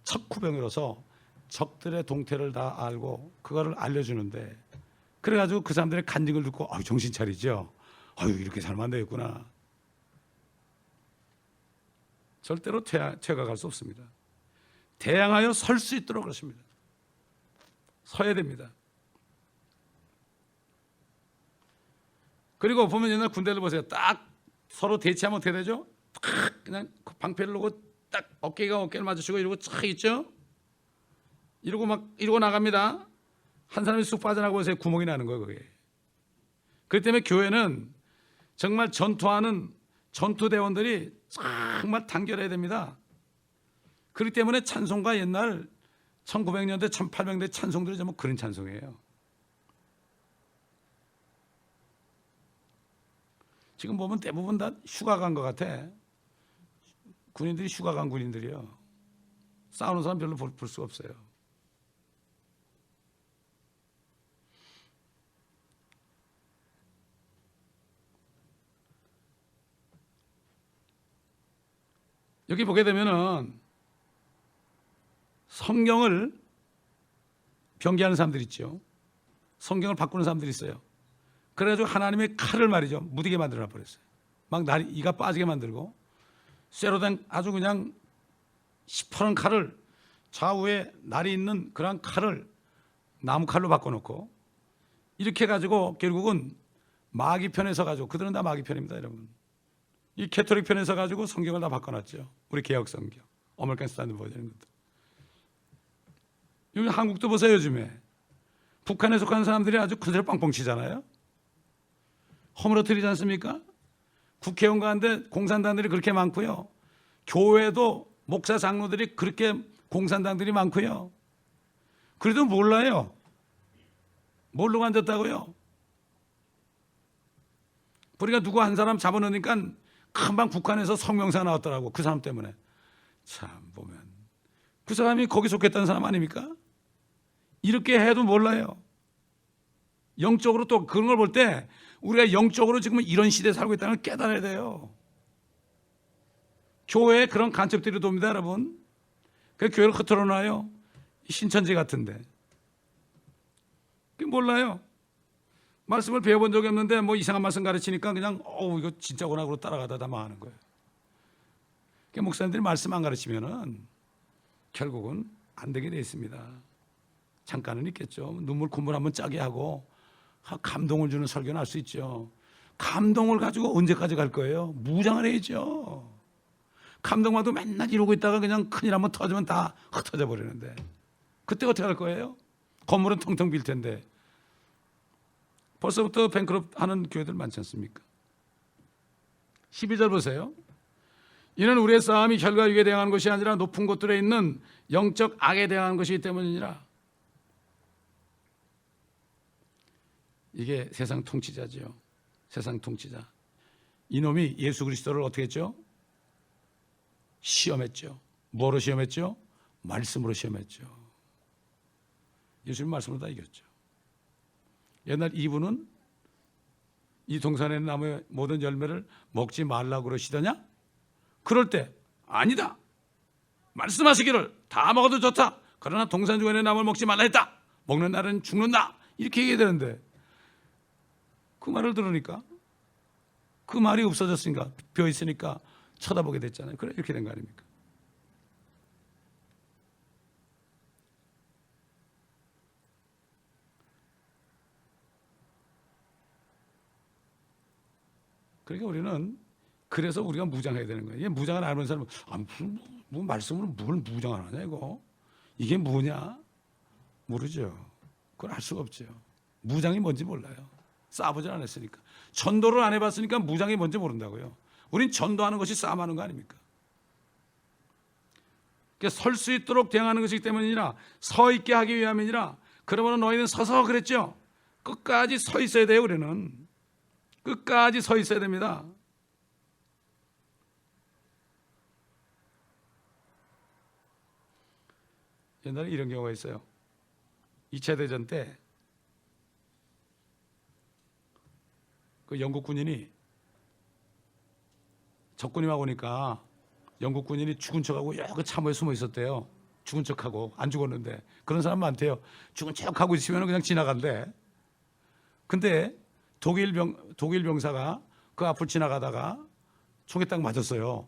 척후병으로서 적들의 동태를 다 알고 그거를 알려주는데, 그래가지고 그 사람들의 간증을 듣고 정신 차리죠. 이렇게 살면 되겠구나. 절대로 퇴각할 수 없습니다. 대항하여 설 수 있도록 그렇습니다. 서야 됩니다. 그리고 보면 옛날 군대를 보세요. 딱 서로 대치하면 어떻게 되죠? 딱 그냥 방패를 놓고 딱 어깨를 맞추시고 이러고 착 있죠? 이러고 나갑니다. 한 사람이 쑥 빠져나가고 보세요. 구멍이 나는 거예요, 그게. 그렇기 때문에 교회는 정말 전투하는 전투대원들이 정말 단결해야 됩니다. 그렇기 때문에 찬송가 옛날 1900년대, 1800년대 찬송들이 전부 그런 찬송이에요. 지금 보면 대부분 다 휴가 간 것 같아. 군인들이 휴가 간 군인들이요. 싸우는 사람 별로 볼 수가 없어요. 여기 보게 되면은 성경을 변개하는 사람들이 있죠. 성경을 바꾸는 사람들이 있어요. 그래가지고 하나님의 칼을 말이죠, 무디게 만들어 버렸어요. 막 이가 빠지게 만들고 쇠로 된 아주 그냥 시퍼런 칼을, 좌우에 날이 있는 그런 칼을 나무 칼로 바꿔놓고 이렇게 해가지고 결국은 마귀 편에 서가지고, 그들은 다 마귀 편입니다, 여러분. 이 캐톨릭 편에 서가지고 성경을 다 바꿔놨죠. 우리 개혁 성경, 어메리칸 스탠더드 버전 것도. 여기 한국도 보세요. 요즘에 북한에 속한 사람들이 아주 큰 소리 빵빵 치잖아요. 허물어뜨리지 않습니까? 국회의원 가운데 공산당들이 그렇게 많고요. 교회도 목사 장로들이 그렇게 공산당들이 많고요. 그래도 몰라요. 모르고 앉았다고요. 우리가 누구 한 사람 잡아놓으니까 금방 북한에서 성명사 나왔더라고. 그 사람 때문에. 참 보면 그 사람이 거기 속했다는 사람 아닙니까? 이렇게 해도 몰라요. 영적으로 또 그런 걸 볼 때 우리가 영적으로 지금 이런 시대에 살고 있다는 걸 깨달아야 돼요. 교회에 그런 간첩들이 돕니다, 여러분. 그 교회를 흐트러 놔요. 신천지 같은데. 몰라요. 말씀을 배워본 적이 없는데 뭐 이상한 말씀 가르치니까 그냥 이거 진짜구나 그러고 따라가다 다 망하는 거예요. 그러니까 목사님들이 말씀 안 가르치면은 결국은 안 되게 돼 있습니다. 잠깐은 있겠죠. 눈물 콧물 한번 짜게 하고 감동을 주는 설교는 할 수 있죠. 감동을 가지고 언제까지 갈 거예요? 무장을 해야죠. 감동받고 맨날 이러고 있다가 그냥 큰일 한번 터지면 다 흩어져 버리는데 그때 어떻게 할 거예요? 건물은 텅텅 빌 텐데. 벌써부터 뱅크럽 하는 교회들 많지 않습니까? 12절 보세요. 이는 우리의 싸움이 혈과 육에 대항하는 것이 아니라 높은 곳들에 있는 영적 악에 대항하는 것이기 때문이니라. 이게 세상 통치자죠. 세상 통치자. 이놈이 예수 그리스도를 어떻게 했죠? 시험했죠. 뭐로 시험했죠? 말씀으로 시험했죠. 예수님 말씀으로 다 이겼죠. 옛날 이분은 이 동산에 있는 나무의 모든 열매를 먹지 말라고 그러시더냐? 그럴 때 아니다. 말씀하시기를 다 먹어도 좋다. 그러나 동산 중에 있는 나무를 먹지 말라 했다. 먹는 날은 죽는다. 이렇게 얘기해야 되는데 그 말을 들으니까, 그 말이 없어졌으니까, 비어있으니까 쳐다보게 됐잖아요. 그래 이렇게 된 거 아닙니까? 그러니까 우리는 그래서 우리가 무장해야 되는 거예요. 이게 무장을 안 하는 사람은 무슨 뭐 말씀으로 뭘 무장을 하냐 이거. 이게 뭐냐? 모르죠. 그걸 알 수가 없죠. 무장이 뭔지 몰라요. 싸우질 않았으니까. 전도를 안 해봤으니까 무장이 뭔지 모른다고요. 우린 전도하는 것이 싸움하는 거 아닙니까? 그러니까 설 수 있도록 대응하는 것이기 때문이라, 서 있게 하기 위함이니라. 그러므로 너희는 서서 그랬죠. 끝까지 서 있어야 돼요. 우리는 끝까지 서 있어야 됩니다. 옛날에 이런 경우가 있어요. 2차 대전 때 그 영국 군인이 적군이 막 오니까 영국 군인이 죽은 척하고 여기 참호에 숨어 있었대요. 죽은 척하고 안 죽었는데 그런 사람 많대요. 죽은 척하고 있으면 그냥 지나간대. 근데 독일 병사가 그 앞을 지나가다가 총에 딱 맞았어요.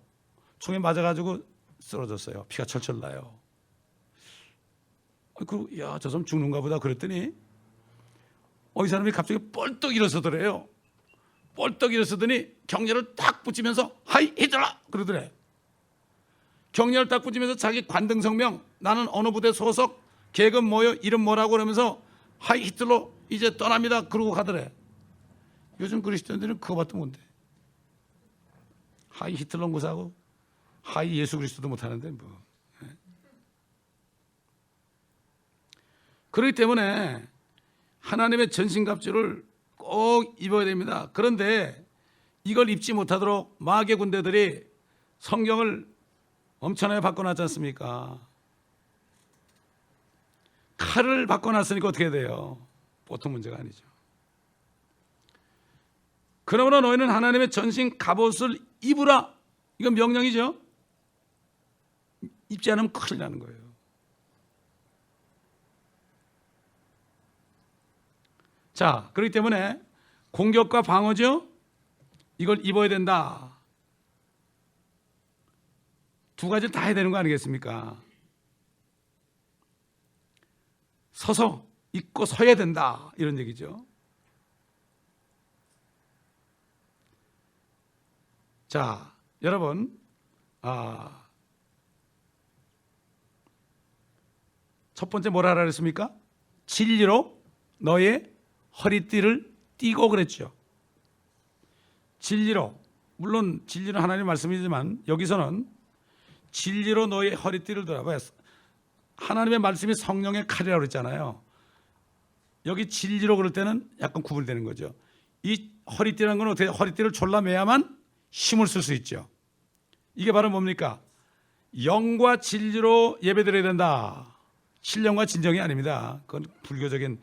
총에 맞아가지고 쓰러졌어요. 피가 철철 나요. 야, 저 사람 죽는가 보다 그랬더니 이 사람이 갑자기 뻘떡 일어서더래요. 뻘떡 일어서더니 경렬을 딱 붙이면서 하이 히틀러 그러더래. 경렬을 딱 붙이면서 자기 관등 성명, 나는 어느 부대 소속, 계급 뭐요, 이름 뭐라고 그러면서 하이 히틀러 이제 떠납니다 그러고 가더래. 요즘 그리스도인들은 그거밖에 못해. 하이 히틀러 무사하고 하이 예수 그리스도도 못하는데 뭐. 그렇기 때문에 하나님의 전신갑주를 꼭 입어야 됩니다. 그런데 이걸 입지 못하도록 마귀의 군대들이 성경을 엄청나게 바꿔놨지 않습니까? 칼을 바꿔놨으니까 어떻게 돼요? 보통 문제가 아니죠. 그러므로 너희는 하나님의 전신 갑옷을 입으라. 이건 명령이죠. 입지 않으면 큰일 나는 거예요. 자, 그렇기 때문에 공격과 방어죠. 이걸 입어야 된다. 두 가지를 다 해야 되는 거 아니겠습니까? 서서 입고 서야 된다. 이런 얘기죠. 자, 여러분, 첫 번째 뭐라 그랬습니까? 진리로 너의 허리띠를 띠고 그랬죠. 진리로, 물론 진리는 하나님의 말씀이지만 여기서는 진리로 너의 허리띠를 들어봐요. 하나님의 말씀이 성령의 칼이라고 그랬잖아요. 여기 진리로 그럴 때는 약간 구분되는 거죠. 이 허리띠라는 건 어떻게 허리띠를 졸라매야만 힘을 쓸 수 있죠. 이게 바로 뭡니까? 영과 진리로 예배드려야 된다. 신령과 진정이 아닙니다. 그건 불교적인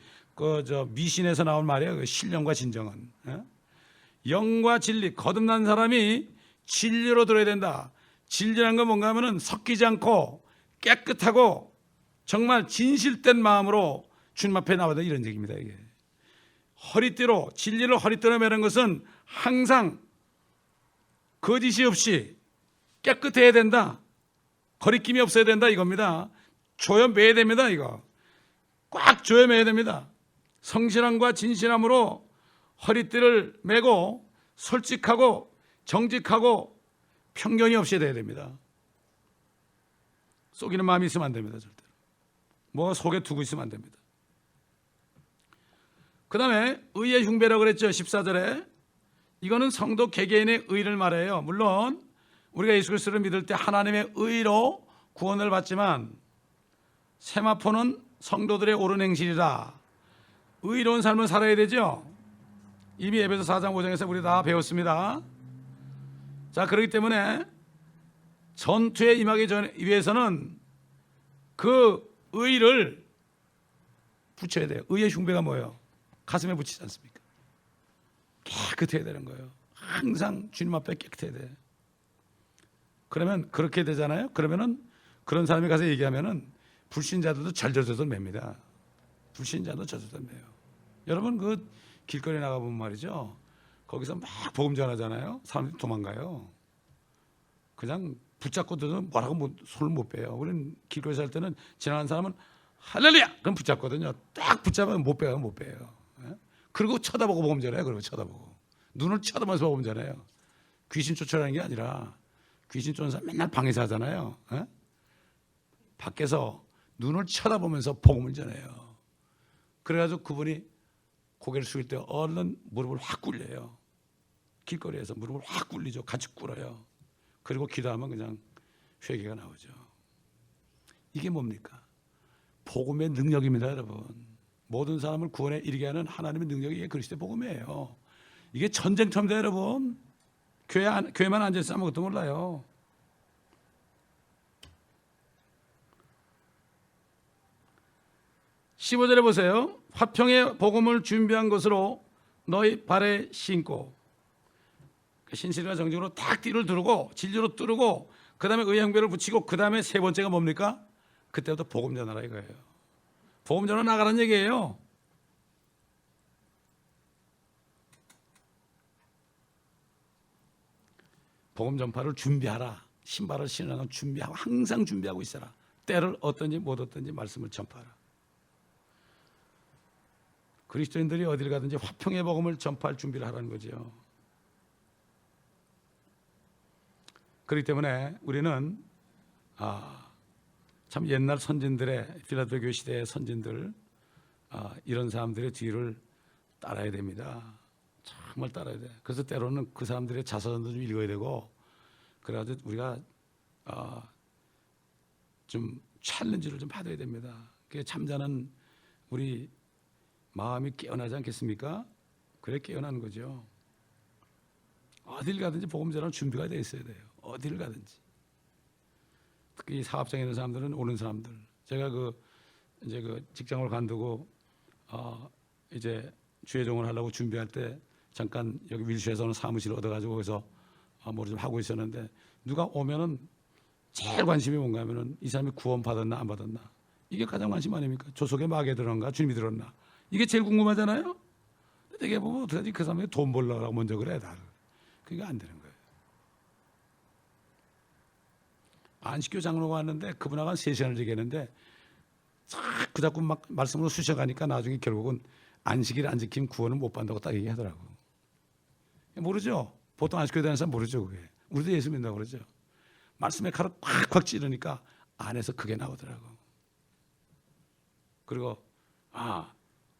미신에서 나온 말이에요. 신령과 진정은. 영과 진리, 거듭난 사람이 진리로 들어야 된다. 진리란 건 뭔가 하면은 섞이지 않고 깨끗하고 정말 진실된 마음으로 주님 앞에 나와야 된다. 이런 얘기입니다. 이게 허리띠로, 진리를 허리띠로 매는 것은 항상 거짓이 없이 깨끗해야 된다. 거리낌이 없어야 된다 이겁니다. 조여매야 됩니다. 이거 꽉 조여매야 됩니다. 성실함과 진실함으로 허리띠를 매고 솔직하고 정직하고 편견이 없이 돼야 됩니다. 속이는 마음이 있으면 안 됩니다. 절대로. 뭐 속에 두고 있으면 안 됩니다. 그 다음에 의의 흉배라고 그랬죠. 14절에. 이거는 성도 개개인의 의를 말해요. 물론 우리가 예수 그리스도를 믿을 때 하나님의 의로 구원을 받지만 세마포는 성도들의 옳은 행실이다. 의로운 삶을 살아야 되죠. 이미 에베소 4장 5장에서 우리 다 배웠습니다. 자, 그렇기 때문에 전투에 임하기 위해서는 그 의를 붙여야 돼요. 의의 흉배가 뭐예요? 가슴에 붙이지 않습니까? 깨끗해야 되는 거예요. 항상 주님 앞에 깨끗해야 돼. 그러면 그렇게 되잖아요. 그러면은 그런 사람이 가서 얘기하면은 불신자들도 절절절 맵니다. 불신자도 절절절 매요. 여러분 그 길거리 나가보면 말이죠. 거기서 막 복음 전하잖아요. 사람들이 도망가요. 그냥 붙잡고도 뭐라고 손을 못 빼요. 우리는 길거리에서 할 때는 지나가는 사람은 할렐루야! 그럼 붙잡거든요. 딱 붙잡으면 못 빼요, 못 빼요. 그리고 쳐다보고 보면 되잖아요. 그리고 쳐다보고 눈을 쳐다보면서 보면 되잖아요. 귀신 쫓아라는 게 아니라 귀신 쫓는 사람 맨날 방에서 하잖아요. 밖에서 눈을 쳐다보면서 복음을 전해요. 그래가지고 그분이 고개를 숙일 때 얼른 무릎을 확 꿇려요. 길거리에서 무릎을 확 꿇리죠. 같이 꿇어요. 그리고 기도하면 그냥 회개가 나오죠. 이게 뭡니까? 복음의 능력입니다, 여러분. 모든 사람을 구원에 이르게 하는 하나님의 능력이 이게 그리스도의 복음이에요. 이게 전쟁터입니다, 여러분. 교회만 앉아서 아무것도 몰라요. (15절에) 보세요. 화평의 복음을 준비한 것으로 너희 발에 신고, 신실과 정직으로 딱 띠를 두르고 진리로 뚫고 그 다음에 의의 형배를 붙이고 그 다음에 세 번째가 뭡니까? 그때부터 복음 전하라 이거예요. 복음 전하 나가라는 얘기예요. 복음 전파를 준비하라. 신발을 신으라는 준비하고 항상 준비하고 있어라. 때를 얻든지 못 얻든지 말씀을 전파하라. 그리스도인들이 어디를 가든지 화평의 복음을 전파할 준비를 하라는 거죠. 그렇기 때문에 우리는 참 옛날 선진들의 필라델피아 교회 시대의 선진들 이런 사람들의 뒤를 따라야 됩니다. 정말 따라야 돼. 그래서 때로는 그 사람들의 자서전도 좀 읽어야 되고 그래가지고 우리가 좀 챌린지를 좀 받아야 됩니다. 그게 잠자는 우리 마음이 깨어나지 않겠습니까? 그래 깨어나는 거죠. 어딜 가든지 복음 전하는 준비가 돼 있어야 돼요. 어딜 가든지. 특히 사업장에 있는 사람들은 오는 사람들. 제가 이제 직장을 관두고 이제 주회종을 하려고 준비할 때 잠깐 여기 밀수에서는 사무실을 얻어가지고 거기서 뭐를 좀 하고 있었는데 누가 오면은 제일 관심이 뭔가 하면은 이 사람이 구원 받았나 안 받았나 이게 가장 관심 아닙니까? 조속에 마귀에 들었나 주님이 들었나 이게 제일 궁금하잖아요. 되게 보면 어떡하지 그 사람이 돈 벌려고 먼저 그래 나를. 그게 안 되는 거예요. 안식교 장로가 왔는데 그분하고 한 3시간을 얘기했는데 그 자꾸 막 말씀으로 쑤셔가니까 나중에 결국은 안식일 안 지키면 구원을 못 받는다고 딱 얘기하더라고. 모르죠. 보통 안식교에 다니는 사람 모르죠. 그게. 우리도 예수 믿는다고 그러죠. 말씀에 칼을 콱콱 찌르니까 안에서 그게 나오더라고. 그리고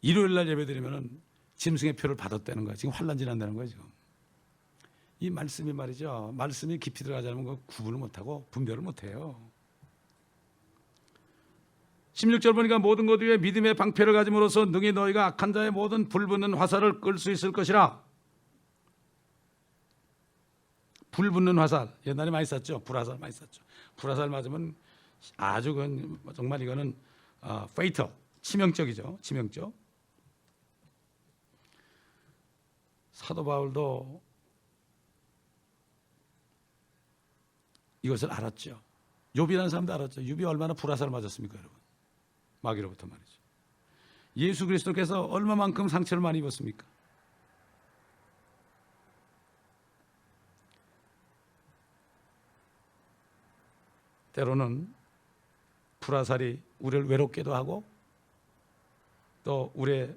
일요일 날 예배 드리면은 짐승의 표를 받았다는 거야. 지금 환난 지난다는 거야 지금. 이 말씀이 말이죠. 말씀이 깊이 들어가지 않으면 그 구분을 못하고 분별을 못해요. 16절 보니까 모든 것 위에 믿음의 방패를 가짐으로써 능히 너희가 악한 자의 모든 불붙는 화살을 끌 수 있을 것이라. 불붙는 화살 옛날에 많이 쐈죠. 불화살 많이 쐈죠. 불화살 맞으면 아주 정말 이거는 페이터 치명적이죠. 치명적. 사도 바울도 이것을 알았죠. 욥이라는 사람도 알았죠. 욥이 얼마나 불화살을 맞았습니까, 여러분? 마귀로부터 말이죠. 예수 그리스도께서 얼마만큼 상처를 많이 입었습니까? 때로는 불화살이 우리를 외롭게도 하고 또 우리의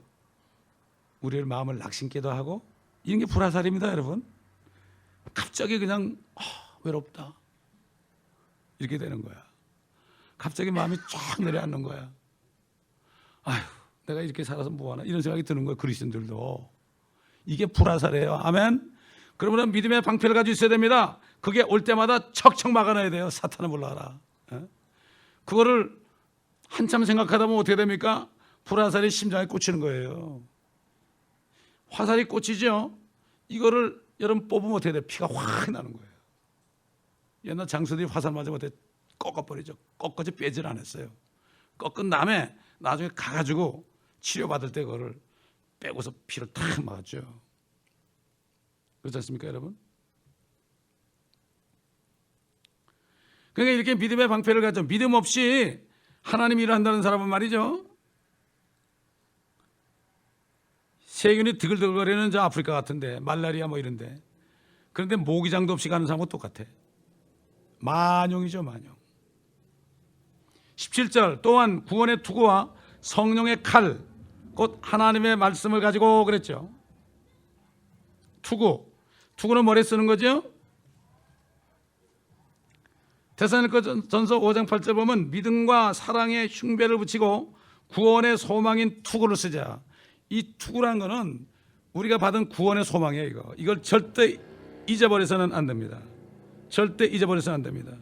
마음을 낙심케도 하고 이런 게 불화살입니다, 여러분. 갑자기 그냥 외롭다 이렇게 되는 거야. 갑자기 마음이 쫙 내려앉는 거야. 아휴, 내가 이렇게 살아서 뭐하나 이런 생각이 드는 거예요. 그리스도인들도. 이게 불화살이에요. 아멘. 그러면 믿음의 방패를 가지고 있어야 됩니다. 그게 올 때마다 척척 막아놔야 돼요. 사탄을 몰라라. 그거를 한참 생각하다 보면 어떻게 됩니까? 불화살이 심장에 꽂히는 거예요. 화살이 꽂히죠. 이거를 여러분 뽑으면 어떻게 돼요? 피가 확 나는 거예요. 옛날 장수들이 화살 맞으면 어떻게 꺾어버리죠. 꺾어지 빼질 않았어요. 꺾은 다음에 나중에 가가지고 치료받을 때 그거를 빼고서 피를 탁 막았죠. 그렇지 않습니까, 여러분? 그러니까 이렇게 믿음의 방패를 가져 믿음 없이 하나님이 일한다는 사람은 말이죠. 세균이 드글드글거리는 저 아프리카 같은데 말라리아 뭐 이런데 그런데 모기장도 없이 가는 사람은 똑같아. 만용이죠, 만용. 17절 또한 구원의 투구와 성령의 칼, 곧 하나님의 말씀을 가지고 그랬죠. 투구는 뭐래 쓰는 거죠? 데살로니가전서 5장 8절 보면 믿음과 사랑의 흉배를 붙이고 구원의 소망인 투구를 쓰자. 이 투구란 거는 우리가 받은 구원의 소망이에요. 이걸 절대 잊어버려서는 안 됩니다. 절대 잊어버려서는 안 됩니다.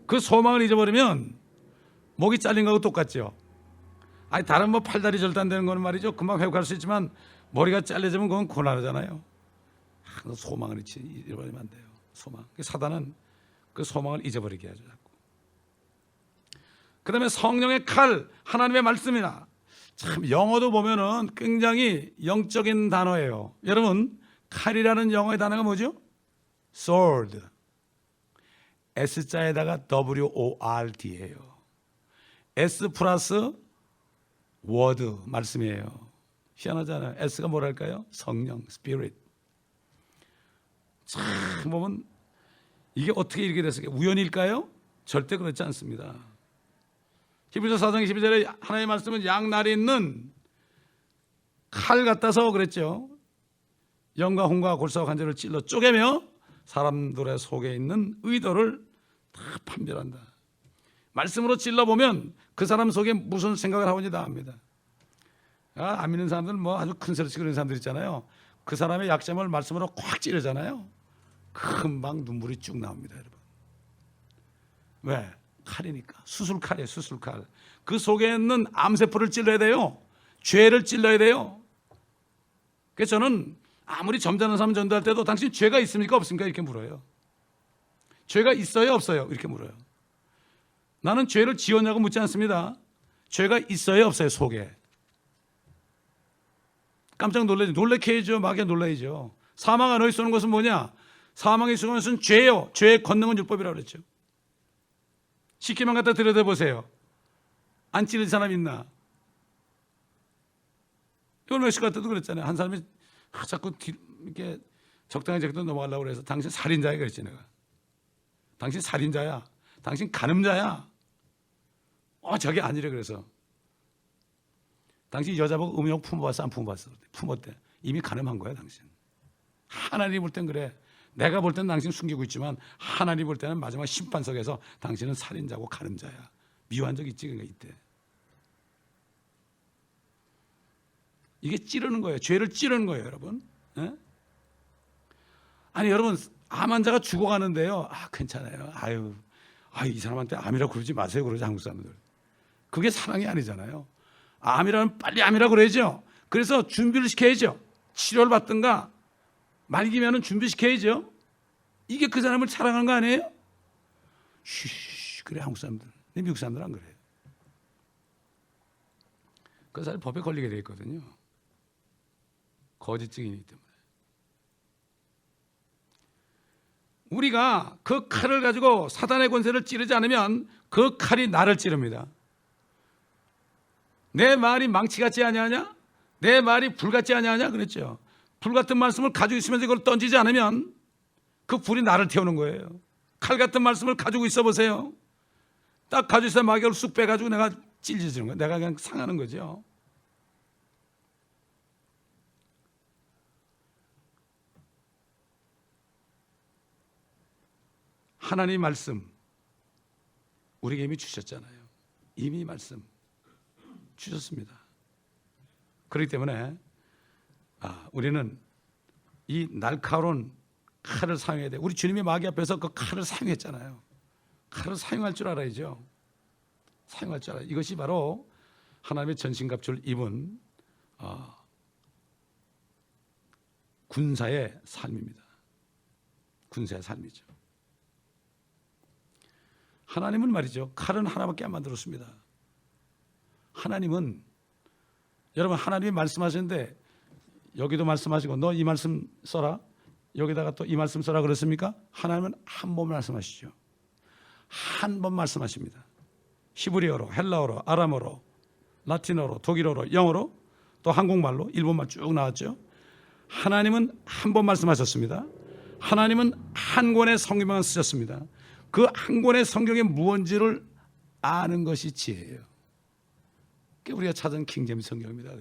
그 소망을 잊어버리면 목이 잘린 거하고 똑같죠. 아니 다른 뭐 팔다리 절단되는 거는 말이죠, 금방 회복할 수 있지만 머리가 잘려지면 그건 고난하잖아요. 소망을 잊어버리면 안 돼요. 소망. 사단은 그 소망을 잊어버리게 하죠. 그 다음에 성령의 칼, 하나님의 말씀이나. 참 영어도 보면은 굉장히 영적인 단어예요. 여러분, 칼이라는 영어의 단어가 뭐죠? sword. S자에다가 WORD예요. S 플러스 word, 말씀이에요. 희한하잖아요. S가 뭐랄까요? 성령, spirit. 참 보면 이게 어떻게 이렇게 됐을까요? 우연일까요? 절대 그렇지 않습니다. 히브리서 4장 12절에 하나님의 말씀은 양날에 있는 칼 같아서 그랬죠. 영과 혼과 골사와 관절을 찔러 쪼개며 사람들의 속에 있는 의도를 다 판별한다. 말씀으로 찔러보면 그 사람 속에 무슨 생각을 하고 있는지 다 압니다. 안 믿는 사람들은 뭐 아주 큰 소리 치고 그런 사람들 있잖아요. 그 사람의 약점을 말씀으로 콱 찌르잖아요. 금방 눈물이 쭉 나옵니다, 여러분. 왜? 칼이니까. 수술칼이에요, 수술칼. 그 속에 있는 암세포를 찔러야 돼요. 죄를 찔러야 돼요. 그래서 저는 아무리 점잖은 사람 전도할 때도 당신 죄가 있습니까 없습니까 이렇게 물어요. 죄가 있어요 없어요 이렇게 물어요. 나는 죄를 지었냐고 묻지 않습니다. 죄가 있어요 없어요 속에. 깜짝 놀라죠. 놀래게 해야죠. 막에 놀라야죠. 사망아 너희 쏘는 것은 뭐냐? 사망이 쏘는 것은 죄요. 죄의 권능은 율법이라고 그랬죠. 십계명 갖다 들여다보세요. 안 찌른 사람 있나? 이걸 몇시 같아도 그랬잖아요. 한 사람이 자꾸 이렇게 적당히 넘어가려고 그래서 당신 살인자야 그랬지 내가. 당신 살인자야. 당신 간음자야. 저게 아니래 그래서. 당신 여자 보고 음욕 품어봤어 안 품어봤어? 품었대. 이미 간음한 거야 당신. 하나님 볼 땐 그래. 내가 볼 땐 당신 숨기고 있지만 하나님 볼 때는 마지막 심판석에서 당신은 살인자고 간음자야. 미워한 적 있지? 그러니까 이때. 이게 찌르는 거예요. 죄를 찌르는 거예요, 여러분. 예? 아니 여러분 암 환자가 죽어가는데요. 괜찮아요. 이 사람한테 암이라고 그러지 마세요. 그러지 한국 사람들. 그게 사랑이 아니잖아요. 암이라면 빨리 암이라고 그래야죠. 그래서 준비를 시켜야죠. 치료를 받든가 말기면은 준비시켜야죠. 이게 그 사람을 사랑하는 거 아니에요? 그래 한국 사람들. 근데 미국 사람들 안 그래요. 그 사람이 법에 걸리게 돼 있거든요. 거짓 증인이기 때문에. 우리가 그 칼을 가지고 사단의 권세를 찌르지 않으면 그 칼이 나를 찌릅니다. 내 말이 망치 같지 아니하냐? 내 말이 불 같지 아니하냐? 그랬죠. 불 같은 말씀을 가지고 있으면서 이걸 던지지 않으면 그 불이 나를 태우는 거예요. 칼 같은 말씀을 가지고 있어 보세요. 딱 가지고 있어 마귀를 쑥 빼가지고 내가 찔리지는 거예요. 내가 그냥 상하는 거죠. 하나님 말씀 우리에게 이미 주셨잖아요. 이미 말씀 주셨습니다. 그렇기 때문에 우리는 이 날카로운 칼을 사용해야 돼. 우리 주님이 마귀 앞에서 그 칼을 사용했잖아요. 칼을 사용할 줄 알아야죠. 사용할 줄 알아요. 이것이 바로 하나님의 전신갑주를 입은 군사의 삶입니다. 군사의 삶이죠. 하나님은 말이죠. 칼은 하나밖에 안 만들었습니다. 하나님은 여러분 하나님이 말씀하시는데 여기도 말씀하시고 너 이 말씀 써라. 여기다가 또 이 말씀 써라 그랬습니까? 하나님은 한 번 말씀하시죠. 한 번 말씀하십니다. 히브리어로, 헬라어로, 아람어로, 라틴어로, 독일어로, 영어로 또 한국말로 일본말 쭉 나왔죠. 하나님은 한 번 말씀하셨습니다. 하나님은 한 권의 성경만 쓰셨습니다. 그 한 권의 성경이 무언지를 아는 것이 지혜예요. 그게 우리가 찾은 킹제임스 성경입니다.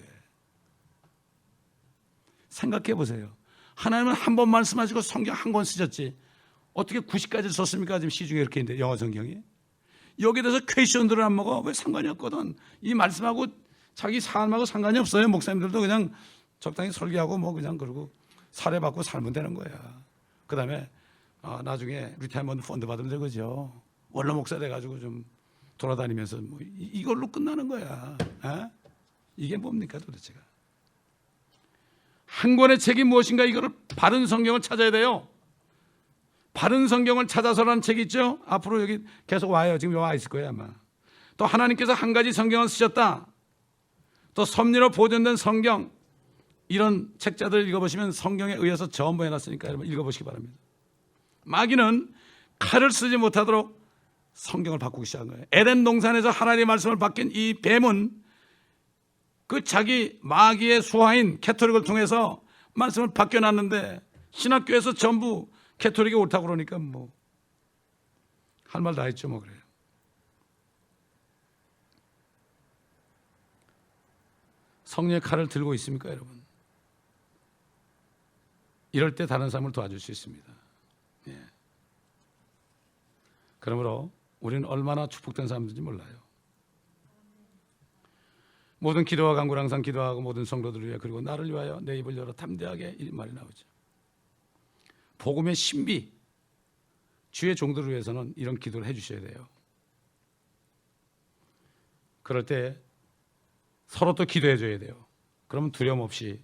생각해 보세요. 하나님은 한 번 말씀하시고 성경 한 권 쓰셨지 어떻게 90가지를 썼습니까? 지금 시중에 이렇게 있는데 영어 성경이. 여기에 대해서 퀘스천들을 안 먹어. 왜 상관이 없거든. 이 말씀하고 자기 삶하고 상관이 없어요. 목사님들도 그냥 적당히 설교하고 뭐 그냥 그러고 사례받고 살면 되는 거야. 그 다음에 나중에 리타이먼트 펀드 받으면 되겠죠. 원로 목사 돼가지고 좀 돌아다니면서 뭐 이걸로 끝나는 거야. 에? 이게 뭡니까 도대체가. 한 권의 책이 무엇인가 이거를 바른 성경을 찾아야 돼요. 바른 성경을 찾아서라는 책이 있죠. 앞으로 여기 계속 와요. 지금 와 있을 거예요 아마. 또 하나님께서 한 가지 성경을 쓰셨다. 또 섭리로 보존된 성경 이런 책자들을 읽어보시면 성경에 의해서 전부 해놨으니까 여러분 읽어보시기 바랍니다. 마귀는 칼을 쓰지 못하도록 성경을 바꾸기 시작한 거예요. 에덴 동산에서 하나님의 말씀을 바뀐 이 뱀은 그 자기 마귀의 수하인 캐토릭을 통해서 말씀을 바뀌어놨는데 신학교에서 전부 캐토릭이 옳다고 그러니까 뭐 할 말 다 했죠 뭐 그래요. 성령의 칼을 들고 있습니까 여러분? 이럴 때 다른 사람을 도와줄 수 있습니다. 예. 그러므로 우리는 얼마나 축복된 사람인지 몰라요. 모든 기도와 간구를 항상 기도하고 모든 성도들을 위해 그리고 나를 위하여 내 입을 열어 담대하게 이 말이 나오죠. 복음의 신비 주의 종들을 위해서는 이런 기도를 해주셔야 돼요. 그럴 때 서로 또 기도해 줘야 돼요. 그러면 두려움 없이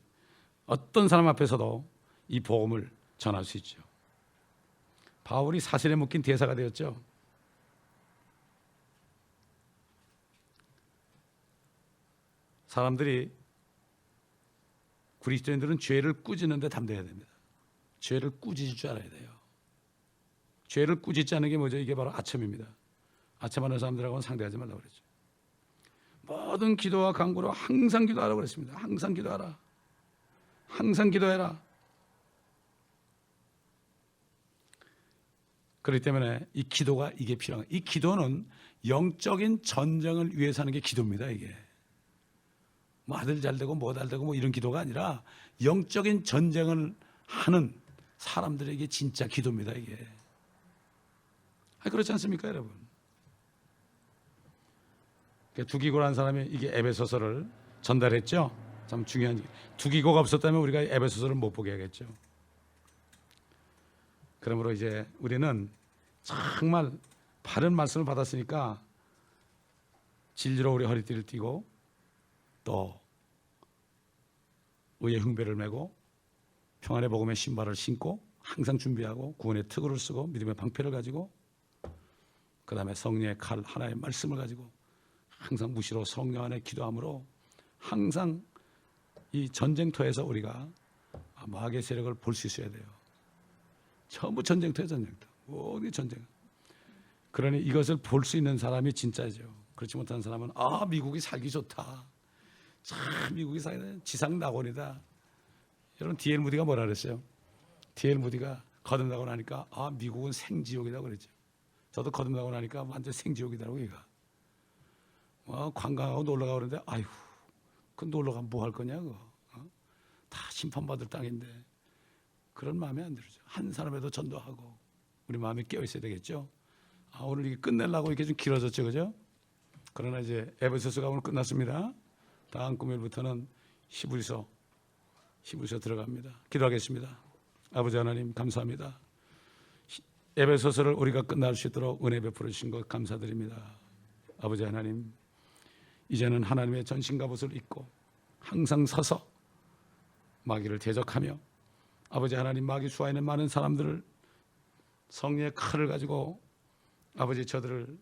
어떤 사람 앞에서도 이 복음을 전할 수 있죠. 바울이 사슬에 묶인 대사가 되었죠. 사람들이 그리스도인들은 죄를 꾸짖는데 담대해야 됩니다. 죄를 꾸짖을 줄 알아야 돼요. 죄를 꾸짖지 않는 게 뭐죠? 이게 바로 아첨입니다. 아첨하는 사람들하고는 상대하지 말라고 그랬죠. 모든 기도와 간구로 항상 기도하라고 그랬습니다. 항상 기도하라. 항상 기도해라. 그렇기 때문에 이 기도가 이게 필요한 거예요. 이 기도는 영적인 전쟁을 위해서 하는 게 기도입니다. 이게 뭐 아들 잘 되고 뭐 잘 되고 뭐 이런 기도가 아니라 영적인 전쟁을 하는 사람들에게 진짜 기도입니다. 이게 그렇지 않습니까 여러분? 두기고라는 사람이 이게 에베소서를 전달했죠. 참 중요한 두기고가 없었다면 우리가 에베소서를 못 보게 하겠죠. 그러므로 이제 우리는 정말 바른 말씀을 받았으니까 진리로 우리 허리띠를 띠고 또 의의 흉배를 메고 평안의 복음의 신발을 신고 항상 준비하고 구원의 특구를 쓰고 믿음의 방패를 가지고 그 다음에 성령의 칼 하나의 말씀을 가지고 항상 무시로 성령 안에 기도함으로 항상 이 전쟁터에서 우리가 마귀의 세력을 볼 수 있어야 돼요. 전부 전쟁터예요. 전쟁터. 어디 전쟁. 그러니 이것을 볼 수 있는 사람이 진짜죠. 그렇지 못한 사람은 미국이 살기 좋다. 참 미국이 살기 지상 낙원이다. 여러분 D.L. 무디가 뭐라 그랬어요? D.L. 무디가 거듭나고 나니까 미국은 생지옥이다 그랬죠. 저도 거듭나고 나니까 완전 생지옥이더라고 얘가. 관광하고 놀러 가고 그러는데 아이고 그 놀러 가면 뭐 할 거냐고. 다 심판받을 땅인데 그런 마음에 안 들죠. 한 사람에도 전도하고 우리 마음이 깨어 있어야 되겠죠. 오늘 이게 끝내려고 이렇게 좀 길어졌죠, 그죠? 그러나 이제 에베소서가 오늘 끝났습니다. 다음 금요일부터는 히브리서 들어갑니다. 기도하겠습니다. 아버지 하나님 감사합니다. 에베소서를 우리가 끝날 수 있도록 은혜 베풀어 주신 것 감사드립니다. 아버지 하나님 이제는 하나님의 전신갑옷을 입고 항상 서서 마귀를 대적하며 아버지 하나님 마귀 수하에 있는 많은 사람들을 성령의 칼을 가지고 아버지 저들을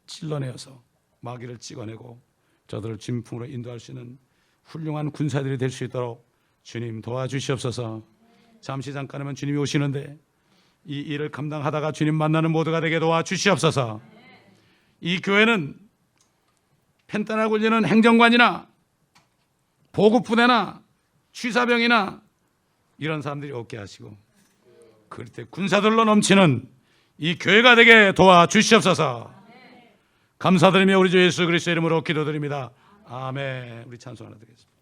찔러내어서 마귀를 찍어내고 저들을 진풍으로 인도할 수 있는 훌륭한 군사들이 될 수 있도록 주님 도와주시옵소서. 잠깐이면 주님이 오시는데 이 일을 감당하다가 주님 만나는 모두가 되게 도와주시옵소서. 이 교회는 펜타나 굴리는 행정관이나 보급부대나 취사병이나 이런 사람들이 없게 하시고 그때 군사들로 넘치는 이 교회가 되게 도와주시옵소서. 감사드리며 우리 주 예수 그리스도의 이름으로 기도드립니다. 아멘. 우리 찬송 하나 드리겠습니다.